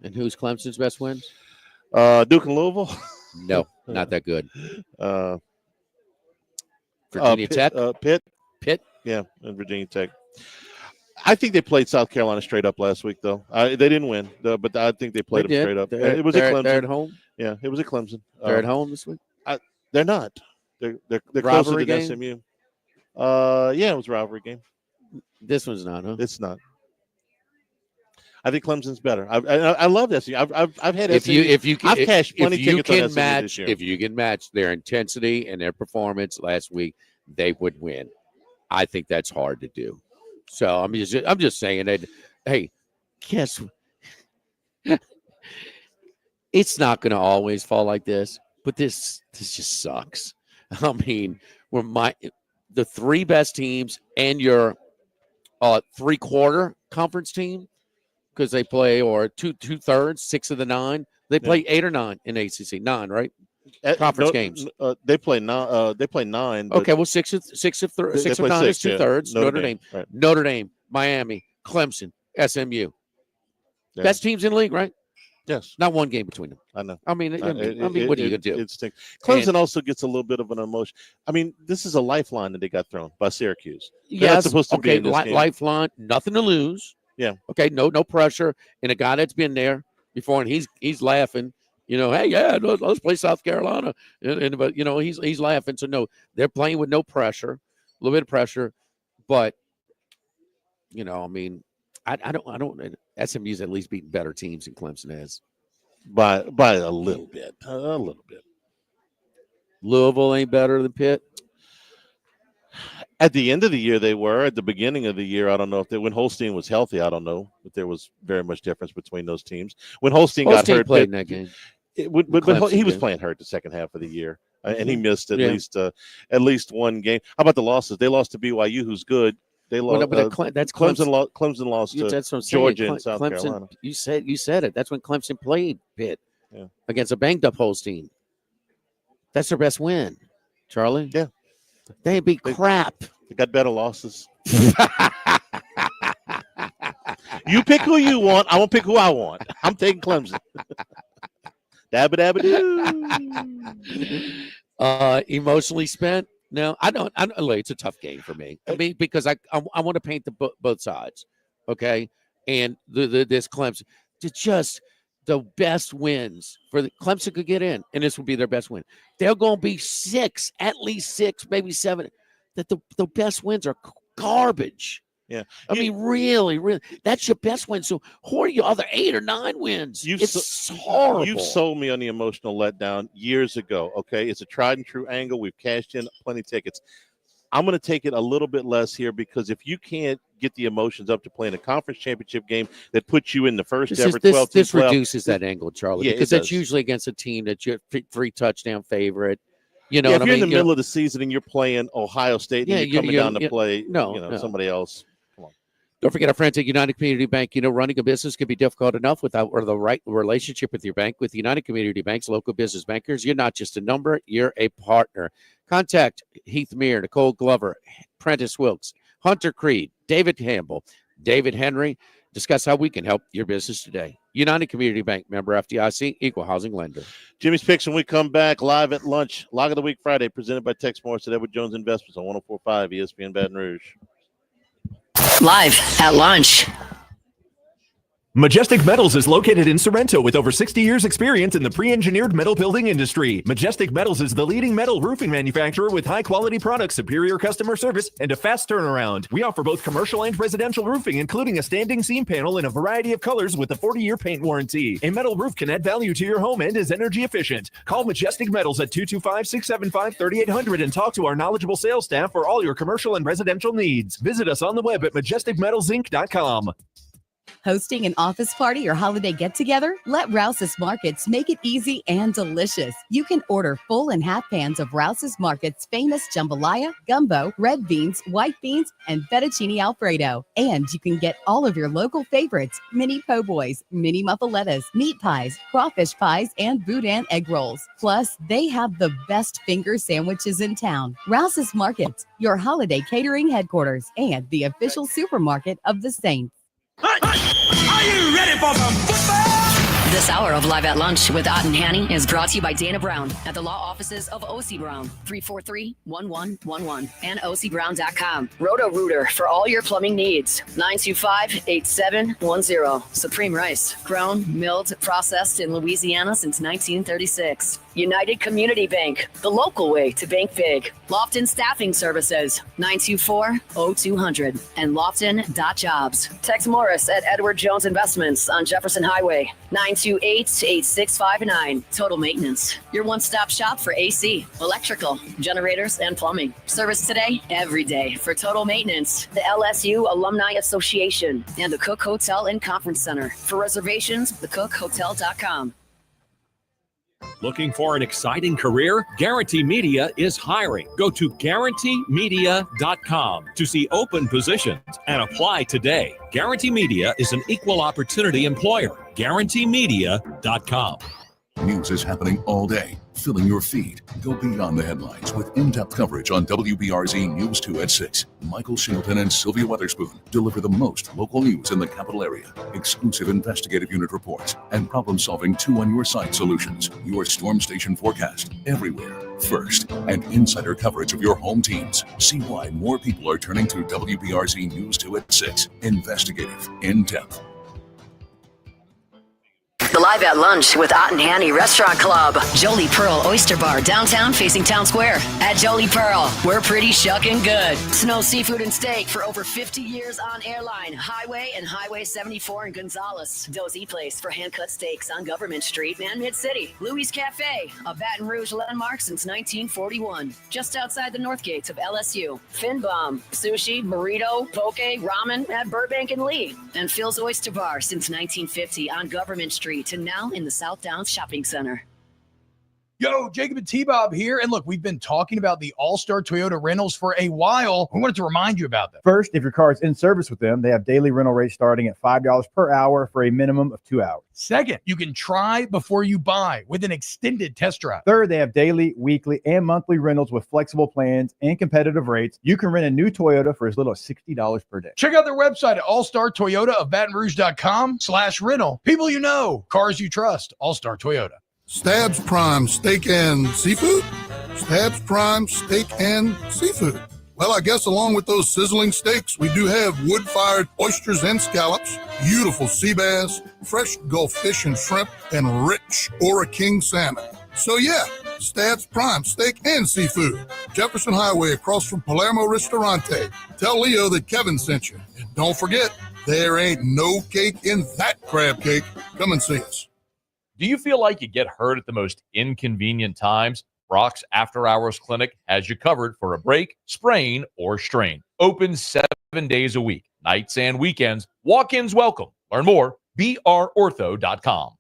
And who's Clemson's best wins? Duke and Louisville. No, not that good. Virginia Tech? Pitt. Yeah, and Virginia Tech. I think they played South Carolina straight up last week, though. They didn't win, but I think they played them straight up. It was at Clemson. They're at home? Yeah, it was at Clemson. They're at home this week? They're not. They're closer Rivalry than game? SMU. Yeah, it was a rivalry game. This one's not, huh? It's not. I think Clemson's better. I love SMU. I've had If SMU. you I've cashed plenty tickets on SMU this year. If you can match their intensity and their performance last week, they would win. I think that's hard to do. So I'm just saying that. Hey, guess it's not going to always fall like this, but this just sucks. I mean, the 3 best teams and your 3/4 conference team. Because they play, or 2/3, 6 of the 9. They play 8 or 9 in ACC. 9, right? Conference games. They play 9. They play 9. Okay, well, 6 of 9 is 2/3. Yeah. Notre Dame, right. Notre Dame, Miami, Clemson, SMU. Yeah. Best teams in the league, right? Yes. Not one game between them. I know. I mean, what are you gonna do? It stinks. Clemson also gets a little bit of an emotion. I mean, this is a lifeline that they got thrown by Syracuse. They're not supposed to be in this game. Lifeline, nothing to lose. Yeah. Okay. No pressure. And a guy that's been there before, and he's laughing Hey, yeah, let's play South Carolina. But he's laughing. So no, they're playing with no pressure, a little bit of pressure, but I don't. SMU's at least beaten better teams than Clemson has by a little bit. Louisville ain't better than Pitt. At the end of the year, they were. At the beginning of the year, I don't know when Holstein was healthy. I don't know if there was very much difference between those teams. When Holstein got hurt, played in that game. But he was playing hurt the second half of the year, and he missed at least one game. How about the losses? They lost to BYU, who's good. They lost. That's Clemson. Clemson lost to Georgia and South Carolina. You said it. That's when Clemson played Pitt against a banged up Holstein. That's their best win, Charlie. Yeah. They beat crap. They got better losses. You pick who you want. I won't pick who I want. I'm taking Clemson. Dabba dabba doo. Emotionally spent? No, I don't. It's a tough game for me. I mean, because I want to paint both sides. Okay, and this Clemson just the best wins for the Clemson could get in, and this would be their best win. They're going to be at least six, maybe seven. That the best wins are garbage. Yeah, I mean, really, that's your best win. So who are your other 8 or 9 wins? It's horrible. You've sold me on the emotional letdown years ago. Okay, it's a tried and true angle. We've cashed in plenty of tickets. I'm going to take it a little bit less here because if you can't get the emotions up to playing a conference championship game that puts you in the first ever 12 team this reduces that angle, Charlie, because that's usually against a team that's your 3-touchdown favorite. If you're in the middle of the season and you're playing Ohio State and you're coming down to play somebody else. Come on. Don't forget our friends at United Community Bank. Running a business can be difficult enough without the right relationship with your bank. With United Community Bank's local business bankers, you're not just a number, you're a partner. Contact Heath Meir, Nicole Glover, Prentice Wilkes, Hunter Creed, David Campbell, David Henry. Discuss how we can help your business today. United Community Bank, member FDIC, equal housing lender. Jimmy's Picks when we come back live at lunch. Log of the Week Friday, presented by Tex Morris at Edward Jones Investments on 104.5 ESPN Baton Rouge. Live at lunch. Majestic Metals is located in Sorrento with over 60 years experience in the pre-engineered metal building industry. Majestic Metals is the leading metal roofing manufacturer with high-quality products, superior customer service, and a fast turnaround. We offer both commercial and residential roofing, including a standing seam panel in a variety of colors with a 40-year paint warranty. A metal roof can add value to your home and is energy efficient. Call Majestic Metals at 225-675-3800 and talk to our knowledgeable sales staff for all your commercial and residential needs. Visit us on the web at majesticmetalsinc.com. Hosting an office party or holiday get-together? Let Rouse's Markets make it easy and delicious. You can order full and half pans of Rouse's Markets' famous jambalaya, gumbo, red beans, white beans, and fettuccine alfredo. And you can get all of your local favorites: mini po' boys, mini muffalettas, meat pies, crawfish pies, and boudin egg rolls. Plus, they have the best finger sandwiches in town. Rouse's Markets, your holiday catering headquarters and the official supermarket of the Saints. Are you ready for some football? This hour of Live at Lunch with Ott and Hanny is brought to you by Dana Brown at the law offices of O.C. Brown, 343-1111 and OCBrown.com. Roto-Rooter for all your plumbing needs, 925-8710. Supreme Rice, grown, milled, processed in Louisiana since 1936. United Community Bank, the local way to bank big. Lofton Staffing Services, 924-0200 and lofton.jobs. Tex Morris at Edward Jones Investments on Jefferson Highway, 928-8659. Total Maintenance, your one-stop shop for AC, electrical, generators, and plumbing. Service today, every day for Total Maintenance. The LSU Alumni Association and the Cook Hotel and Conference Center. For reservations, thecookhotel.com. Looking for an exciting career? Guarantee Media is hiring. Go to guaranteemedia.com to see open positions and apply today. Guarantee Media is an equal opportunity employer. Guaranteemedia.com. News is happening all day, filling your feed. Go beyond the headlines with in-depth coverage on WBRZ News 2 at 6. Michael Shingleton and Sylvia Weatherspoon deliver the most local news in the capital area. Exclusive investigative unit reports and problem-solving 2-on-your-site solutions. Your storm station forecast everywhere. First, and insider coverage of your home teams. See why more people are turning to WBRZ News 2 at 6. Investigative, in-depth. The Live Live at Lunch with Ott and Hanny Restaurant Club. Jolie Pearl Oyster Bar, downtown facing Town Square. At Jolie Pearl, we're pretty shucking good. Snow Seafood and Steak for over 50 years on Airline, Highway, and Highway 74 in Gonzales. Dozy Place for hand-cut steaks on Government Street and Mid-City. Louis Cafe, a Baton Rouge landmark since 1941. Just outside the north gates of LSU. Finbom, sushi, burrito, poke, ramen at Burbank and Lee. And Phil's Oyster Bar since 1950 on Government Street and now in the South Downs Shopping Center. Yo, Jacob and T-Bob here. And look, we've been talking about the All-Star Toyota rentals for a while. We wanted to remind you about them. First, if your car is in service with them, they have daily rental rates starting at $5 per hour for a minimum of 2 hours. Second, you can try before you buy with an extended test drive. Third, they have daily, weekly, and monthly rentals with flexible plans and competitive rates. You can rent a new Toyota for as little as $60 per day. Check out their website at allstartoyotaofbatonrouge.com/rental. People you know, cars you trust, All-Star Toyota. Stabs Prime Steak and Seafood? Stabs Prime Steak and Seafood. Well, I guess along with those sizzling steaks, we do have wood-fired oysters and scallops, beautiful sea bass, fresh Gulf fish and shrimp, and rich Ora King salmon. So yeah, Stabs Prime Steak and Seafood. Jefferson Highway across from Palermo Ristorante. Tell Leo that Kevin sent you. And don't forget, there ain't no cake in that crab cake. Come and see us. Do you feel like you get hurt at the most inconvenient times? Brock's After Hours Clinic has you covered for a break, sprain, or strain. Open 7 days a week, nights and weekends. Walk-ins welcome. Learn more, brortho.com.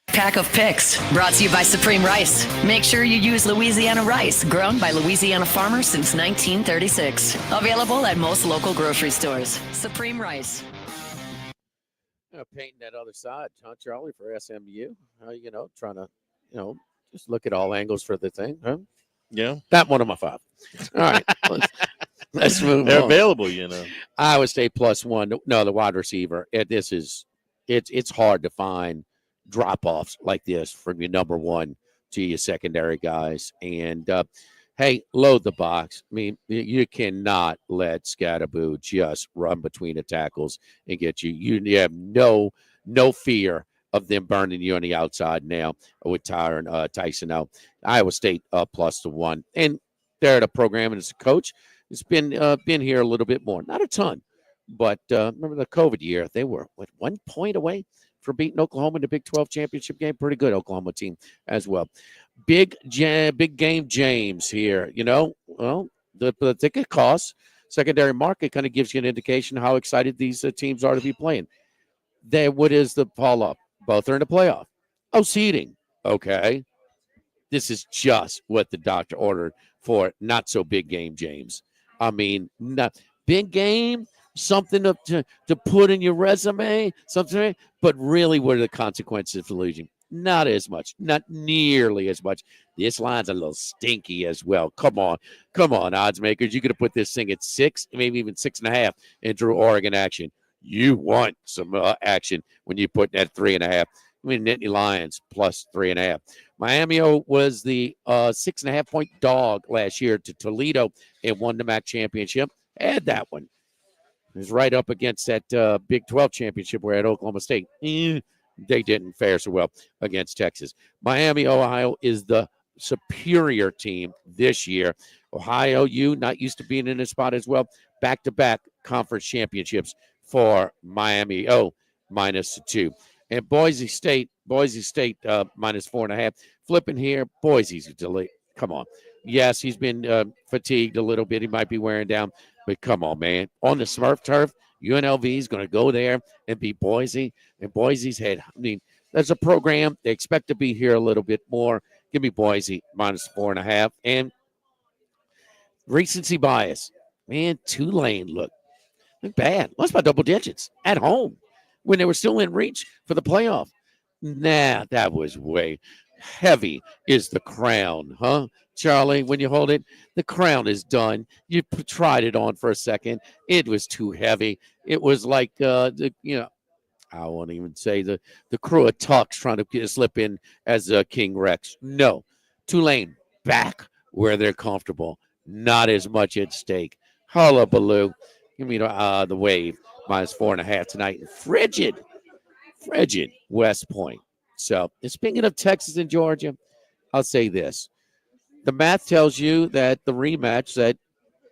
Pack of picks brought to you by Supreme Rice. Make sure you use Louisiana rice, grown by Louisiana farmers since 1936. Available at most local grocery stores. Supreme Rice. Painting that other side, huh, Charlie, for SMU? Trying to, just look at all angles for the thing, huh? Yeah. Not one of my five. All right. let's move They're on. available, Iowa State +1. No, the wide receiver. It's hard to find drop-offs like this from your number one to your secondary guys. And, hey, load the box. I mean, you cannot let Scatterboo just run between the tackles and get you. You have no fear of them burning you on the outside now with Tyson now. Iowa State +1. And they're at a program, and as a coach, it's been here a little bit more. Not a ton, but remember the COVID year, they were, 1 point away from beating Oklahoma in the Big 12 championship game. Pretty good Oklahoma team as well. Big game James here. Well, the ticket costs, secondary market kind of gives you an indication how excited these teams are to be playing. What is the fall up? Both are in the playoff. Oh, seeding. Okay. This is just what the doctor ordered for not so big game James. I mean, not big game, something to put in your resume, something, but really what are the consequences of losing? Not as much, not nearly as much. This line's a little stinky as well. Come on, odds makers. You could have put this thing at 6, maybe even 6.5 and drew Oregon action. You want some action when you put that 3.5. I mean, Nittany Lions +3.5. Miami was the 6.5-point dog last year to Toledo and won the MAC championship. Add that one. It was right up against that Big 12 championship where at Oklahoma State. They didn't fare so well against Texas. Miami, Ohio is the superior team this year. Ohio U not used to being in this spot as well. Back-to-back conference championships for Miami -2. And Boise State -4.5. Flipping here, Boise's delete. Come on. Yes, he's been fatigued a little bit. He might be wearing down. But come on, man. On the Smurf turf, UNLV is going to go there and beat Boise. And Boise's head. I mean, there's a program. They expect to be here a little bit more. Give me Boise -4.5. And recency bias. Man, Tulane look bad. Lost by double digits at home when they were still in reach for the playoff. Nah, that was way heavy is the crown, huh? Charlie, when you hold it, the crown is done. You tried it on for a second. It was too heavy. It was like, I won't even say the crew of Tux trying to slip in as King Rex. No, Tulane back where they're comfortable. Not as much at stake. Hullabaloo. Give me the wave. -4.5 tonight. Frigid West Point. So, and speaking of Texas and Georgia, I'll say this. The math tells you that the rematch, that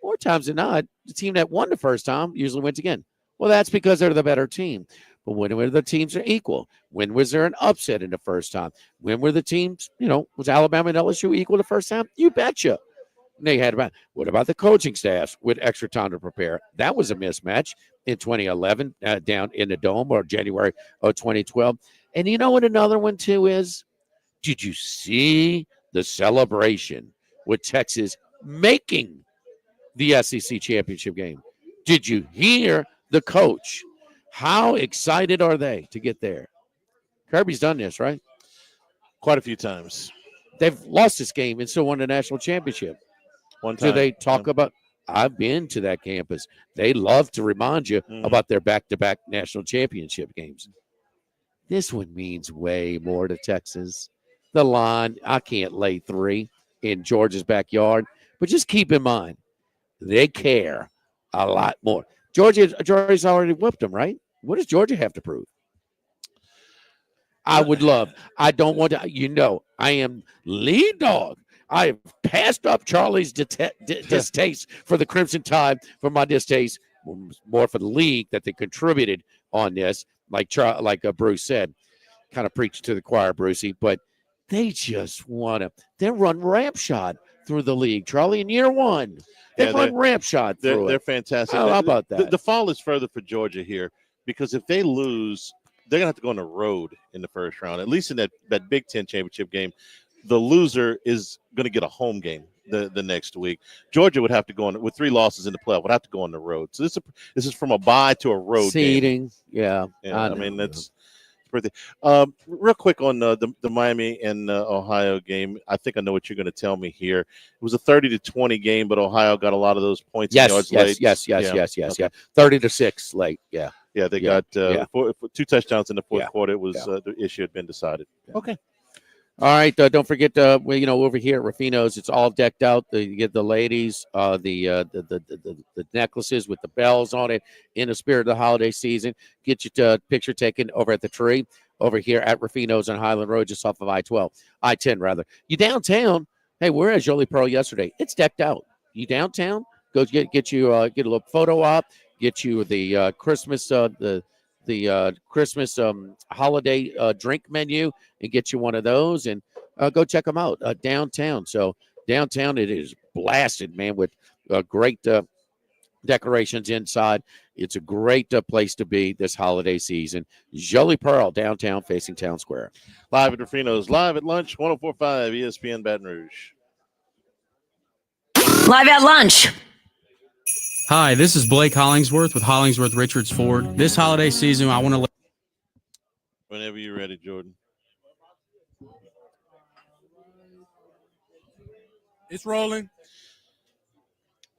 more times than not, the team that won the first time usually wins again. Well, that's because they're the better team. But when the teams are equal? When was there an upset in the first time? When were the teams, was Alabama and LSU equal the first time? You betcha. They had about, what about the coaching staffs with extra time to prepare? That was a mismatch in 2011 down in the Dome, or January of 2012. And you know what another one too is? Did you see the celebration with Texas making the SEC championship game? Did you hear the coach? How excited are they to get there? Kirby's done this, right? Quite a few times. They've lost this game and still won the national championship. One time. Do they talk about? I've been to that campus. They love to remind you about their back-to-back national championship games. This one means way more to Texas. The line, I can't lay 3 in Georgia's backyard, but just keep in mind, they care a lot more. Georgia's already whipped them, right? What does Georgia have to prove? I don't want to, I am lead dog. I have passed up Charlie's distaste for the Crimson Tide, for my distaste, more for the league that they contributed on this, like Bruce said. Kind of preached to the choir, Brucey, but they just want to. They run ramp shot through the league, Charlie, in year one. They run ramp shot through They're it. fantastic. How about that? The fall is further for Georgia here, because if they lose, they're going to have to go on the road in the first round, at least in that Big Ten championship game. The loser is going to get a home game the next week. Georgia would have to go on, with 3 losses in the playoff, would have to go on the road. So this is from a bye to a road seeding. Game. Yeah, I mean, that's pretty. Real quick on the Miami and Ohio game. I think I know what you're going to tell me here. It was a 30-20 game, but Ohio got a lot of those points. Yes. 30-6 late. Yeah. Yeah, they got 2 touchdowns in the fourth quarter. It was the issue had been decided. Okay. All right. Don't forget, over here at Ruffino's, it's all decked out. You get the ladies, the necklaces with the bells on it in the spirit of the holiday season. Get your picture taken over at the tree over here at Ruffino's on Highland Road, just off of I-10 rather. You downtown? Hey, we're at Jolie Pearl yesterday. It's decked out. You downtown? Go get you get a little photo op. Get you the Christmas Christmas holiday drink menu, and get you one of those, and go check them out downtown. So downtown, it is blasted, man, with great decorations inside. It's a great place to be this holiday season. Jolie Pearl, downtown, facing Town Square. Live at Ruffino's, live at lunch, 104.5 ESPN Baton Rouge. Live at lunch. Hi, this is Blake Hollingsworth with Hollingsworth Richards Ford. This holiday season, I want to Whenever you're ready, Jordan. It's rolling.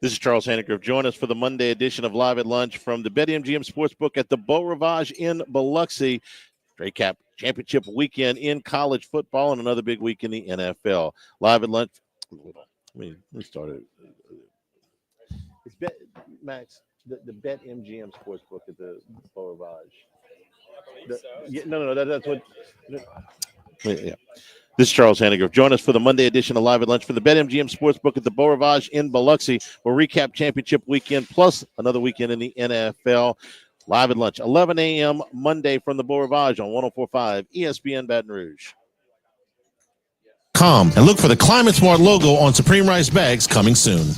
This is Charles Hannigrove. Join us for the Monday edition of Live at Lunch from the BetMGM Sportsbook at the Beau Rivage in Biloxi. Straight Cap Championship weekend in college football and another big week in the NFL. Live at Lunch. Let me start it. It's Max, the BetMGM Sportsbook at the Beau Rivage. That's what. Yeah. This is Charles Hannigrove. Join us for the Monday edition of Live at Lunch for the BetMGM Sportsbook at the Beau Rivage in Biloxi. We'll recap championship weekend plus another weekend in the NFL. Live at Lunch, 11 a.m. Monday from the Beau Rivage on 104.5 ESPN Baton Rouge. And look for the Climate Smart logo on Supreme Rice bags coming soon.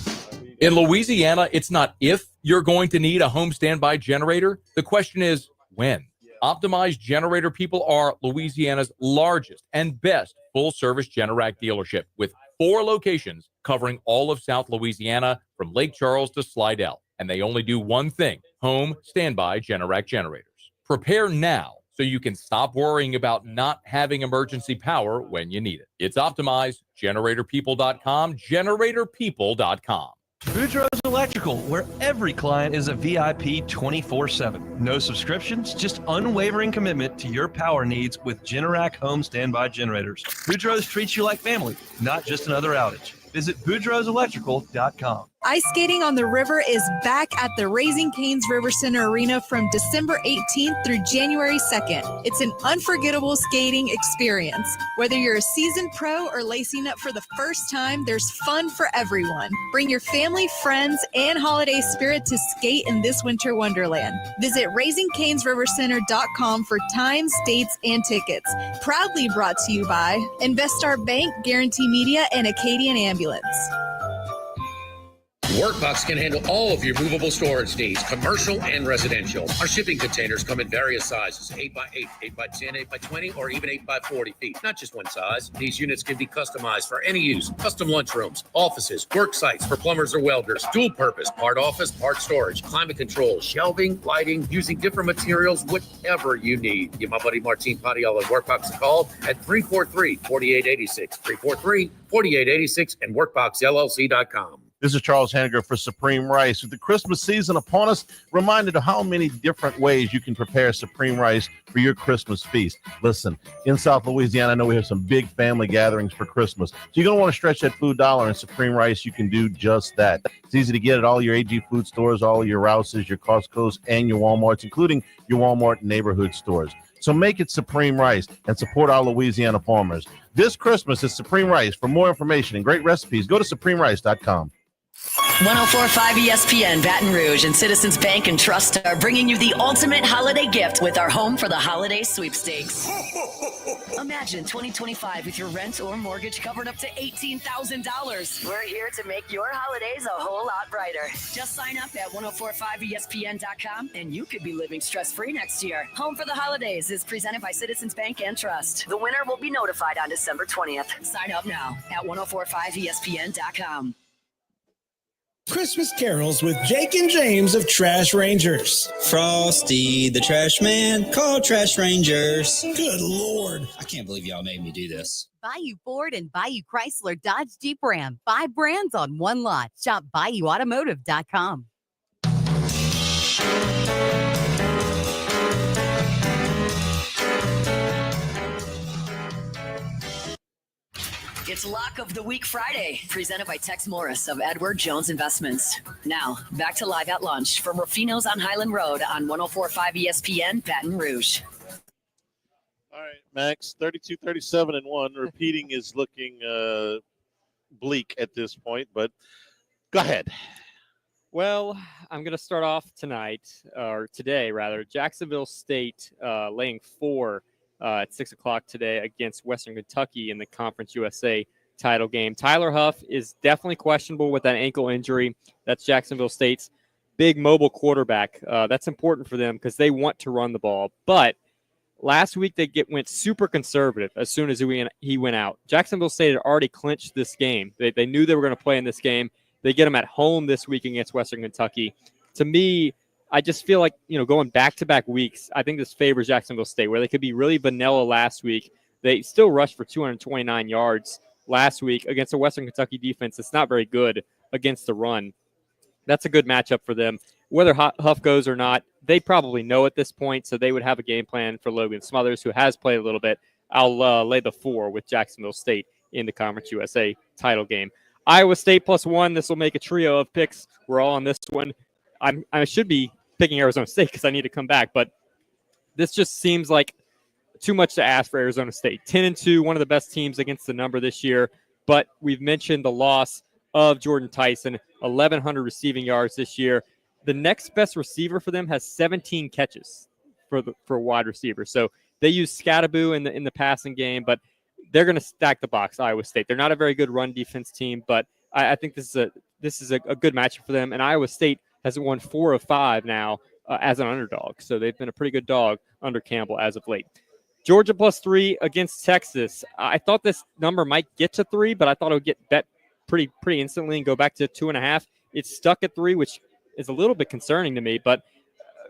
In Louisiana, it's not if you're going to need a home standby generator. The question is when. Optimized Generator People are Louisiana's largest and best full-service Generac dealership with 4 locations covering all of South Louisiana from Lake Charles to Slidell. And they only do one thing, home standby Generac generators. Prepare now so you can stop worrying about not having emergency power when you need it. It's optimized. GeneratorPeople.com. GeneratorPeople.com. Boudreaux's Electrical, where every client is a VIP 24/7. No subscriptions, just unwavering commitment to your power needs with Generac home standby generators. Boudreaux's treats you like family, not just another outage. Visit BoudreauxElectrical.com. Ice skating on the river is back at the Raising Cane's River Center Arena from December 18th through January 2nd. It's an unforgettable skating experience. Whether you're a seasoned pro or lacing up for the first time, there's fun for everyone. Bring your family, friends, and holiday spirit to skate in this winter wonderland. Visit RaisingCanesRiverCenter.com for times, dates, and tickets. Proudly brought to you by Investar Bank, Guarantee Media, and Acadian Ambulance. Workbox can handle all of your movable storage needs, commercial and residential. Our shipping containers come in various sizes, 8x8, 8x10, 8x20, or even 8x40 feet. Not just one size. These units can be customized for any use. Custom lunchrooms, offices, work sites for plumbers or welders, dual purpose, part office, part storage, climate control, shelving, lighting, using different materials, whatever you need. Give my buddy Martin Patial at Workbox a call at 343-4886, 343-4886, and workboxllc.com. This is Charles Hanniger for Supreme Rice. With the Christmas season upon us, reminded of how many different ways you can prepare Supreme Rice for your Christmas feast. Listen, in South Louisiana, I know we have some big family gatherings for Christmas. So you're going to want to stretch that food dollar, and Supreme Rice, you can do just that. It's easy to get at all your AG food stores, all your Rouses, your Costco's, and your Walmarts, including your Walmart neighborhood stores. So make it Supreme Rice and support our Louisiana farmers. This Christmas is Supreme Rice. For more information and great recipes, go to supremerice.com. 104.5 ESPN Baton Rouge and Citizens Bank and Trust are bringing you the ultimate holiday gift with our Home for the Holiday sweepstakes. Imagine 2025 with your rent or mortgage covered up to $18,000. We're here to make your holidays a whole lot brighter. Just sign up at 1045ESPN.com and you could be living stress-free next year. Home for the Holidays is presented by Citizens Bank and Trust. The winner will be notified on December 20th. Sign up now at 1045ESPN.com. Christmas carols with Jake and James of Trash Rangers. Frosty the Trash Man, call Trash Rangers. Good Lord. I can't believe y'all made me do this. Bayou Ford and Bayou Chrysler Dodge Jeep Ram. 5 brands on one lot. Shop BayouAutomotive.com. It's Lock of the Week Friday, presented by Tex Morris of Edward Jones Investments. Now, back to Live at Lunch from Ruffino's on Highland Road on 104.5 ESPN Baton Rouge. All right, Max, 32-37-1. Repeating is looking bleak at this point, but go ahead. Well, I'm going to start off today. Jacksonville State laying 4 at 6 o'clock today against Western Kentucky in the Conference USA title game. Tyler Huff is definitely questionable with that ankle injury. That's Jacksonville State's big mobile quarterback. That's important for them because they want to run the ball. But last week they went super conservative as soon as he went out. Jacksonville State had already clinched this game. They knew they were going to play in this game. They get them at home this week against Western Kentucky. To me, I just feel like, going back-to-back weeks, I think this favors Jacksonville State, where they could be really vanilla last week. They still rushed for 229 yards last week against a Western Kentucky defense that's not very good against the run. That's a good matchup for them. Whether Huff goes or not, they probably know at this point, so they would have a game plan for Logan Smothers, who has played a little bit. I'll lay the 4 with Jacksonville State in the Conference USA title game. Iowa State +1. This will make a trio of picks. We're all on this one. I should be picking Arizona State because I need to come back, but this just seems like too much to ask for Arizona State. 10-2, one of the best teams against the number this year, but we've mentioned the loss of Jordan Tyson, 1,100 receiving yards this year. The next best receiver for them has 17 catches for a wide receiver. So they use Scattaboo in the passing game, but they're going to stack the box, Iowa State. They're not a very good run defense team, but I think this is a good matchup for them, and Iowa State has won 4 of 5 now as an underdog. So they've been a pretty good dog under Campbell as of late. Georgia +3 against Texas. I thought this number might get to 3, but I thought it would get bet pretty instantly and go back to 2.5. It's stuck at 3, which is a little bit concerning to me. But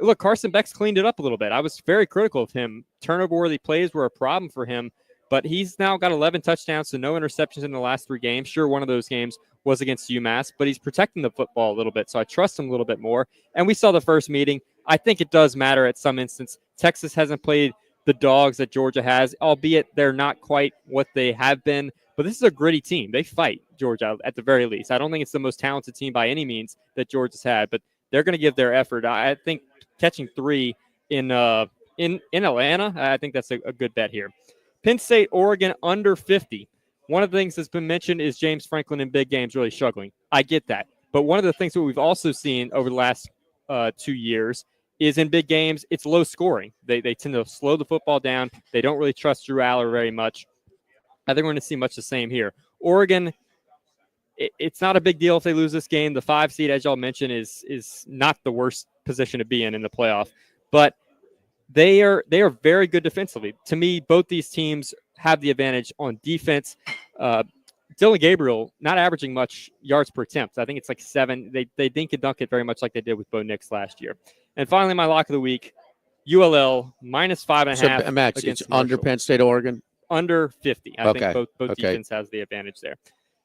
look, Carson Beck's cleaned it up a little bit. I was very critical of him. Turnover-worthy plays were a problem for him, but he's now got 11 touchdowns, so no interceptions in the last 3 games. Sure, one of those games was against UMass, but he's protecting the football a little bit, so I trust him a little bit more. And we saw the first meeting. I think it does matter at some instance. Texas hasn't played the dogs that Georgia has, albeit they're not quite what they have been, But this is a gritty team. They fight Georgia at the very least. I don't think it's the most talented team by any means that Georgia's had, but they're going to give their effort. I think catching 3 in Atlanta, I think that's a good bet here. Penn State, Oregon, under 50. One of the things that's been mentioned is James Franklin in big games really struggling. I get that. But one of the things that we've also seen over the last 2 years is in big games, it's low scoring. They tend to slow the football down. They don't really trust Drew Aller very much. I think we're going to see much the same here. Oregon, it's not a big deal if they lose this game. The 5 seed, as y'all mentioned, is not the worst position to be in the playoff. But they are very good defensively. To me, both these teams have the advantage on defense. Dylan Gabriel not averaging much yards per attempt. I think it's like 7. They dink and dunk it very much like they did with Bo Nix last year. And finally, my lock of the week, ULL minus 5.5. So, Max, it's under Penn State, Oregon? Under 50. I think both defense has the advantage there.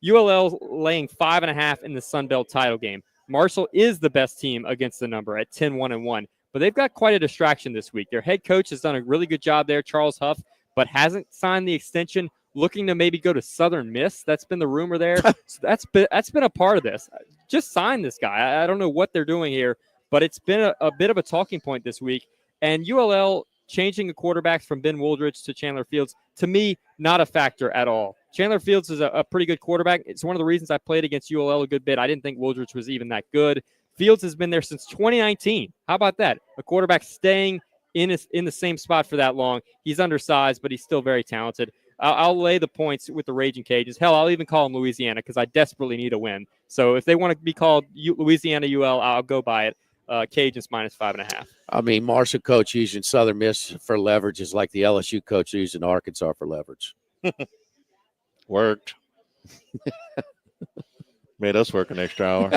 ULL laying 5.5 in the Sun Belt title game. Marshall is the best team against the number at 10-1-1. But they've got quite a distraction this week. Their head coach has done a really good job there, Charles Huff, but hasn't signed the extension, looking to maybe go to Southern Miss. That's been the rumor there. So that's been a part of this. Just sign this guy. I don't know what they're doing here, but it's been a bit of a talking point this week. And ULL changing the quarterbacks from Ben Wooldridge to Chandler Fields, to me, not a factor at all. Chandler Fields is a pretty good quarterback. It's one of the reasons I played against ULL a good bit. I didn't think Wooldridge was even that good. Fields has been there since 2019. How about that? A quarterback staying in the same spot for that long. He's undersized, but he's still very talented. I'll lay the points with the Raging Cajuns. Hell, I'll even call them Louisiana because I desperately need a win. So if they want to be called Louisiana UL, I'll go by it. Cajuns minus 5.5. I mean, Marshall coach using Southern Miss for leverage is like the LSU coach using Arkansas for leverage. Worked. Made us work an extra hour.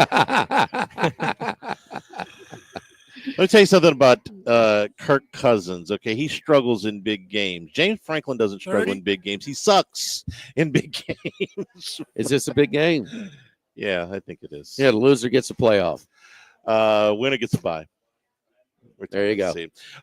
Let me tell you something about Kirk Cousins. Okay, he struggles in big games. James Franklin doesn't struggle in big games. He sucks in big games. Is this a big game? Yeah, I think it is. Yeah, the loser gets a playoff. Winner gets a bye. There you go.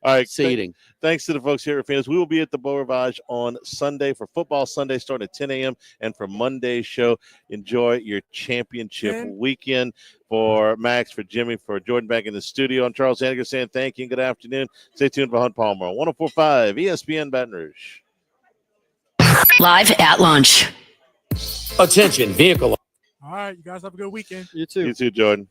All right. Seeding. Thanks to the folks here at Phoenix. We will be at the Beau Rivage on Sunday for football Sunday starting at 10 a.m. And for Monday's show, enjoy your championship weekend. For Max, for Jimmy, for Jordan back in the studio. I'm Charles Hanniger saying thank you and good afternoon. Stay tuned for Hunt Palmer on 104.5 ESPN Baton Rouge. Live at lunch. Attention, vehicle. All right, you guys have a good weekend. You too. You too, Jordan.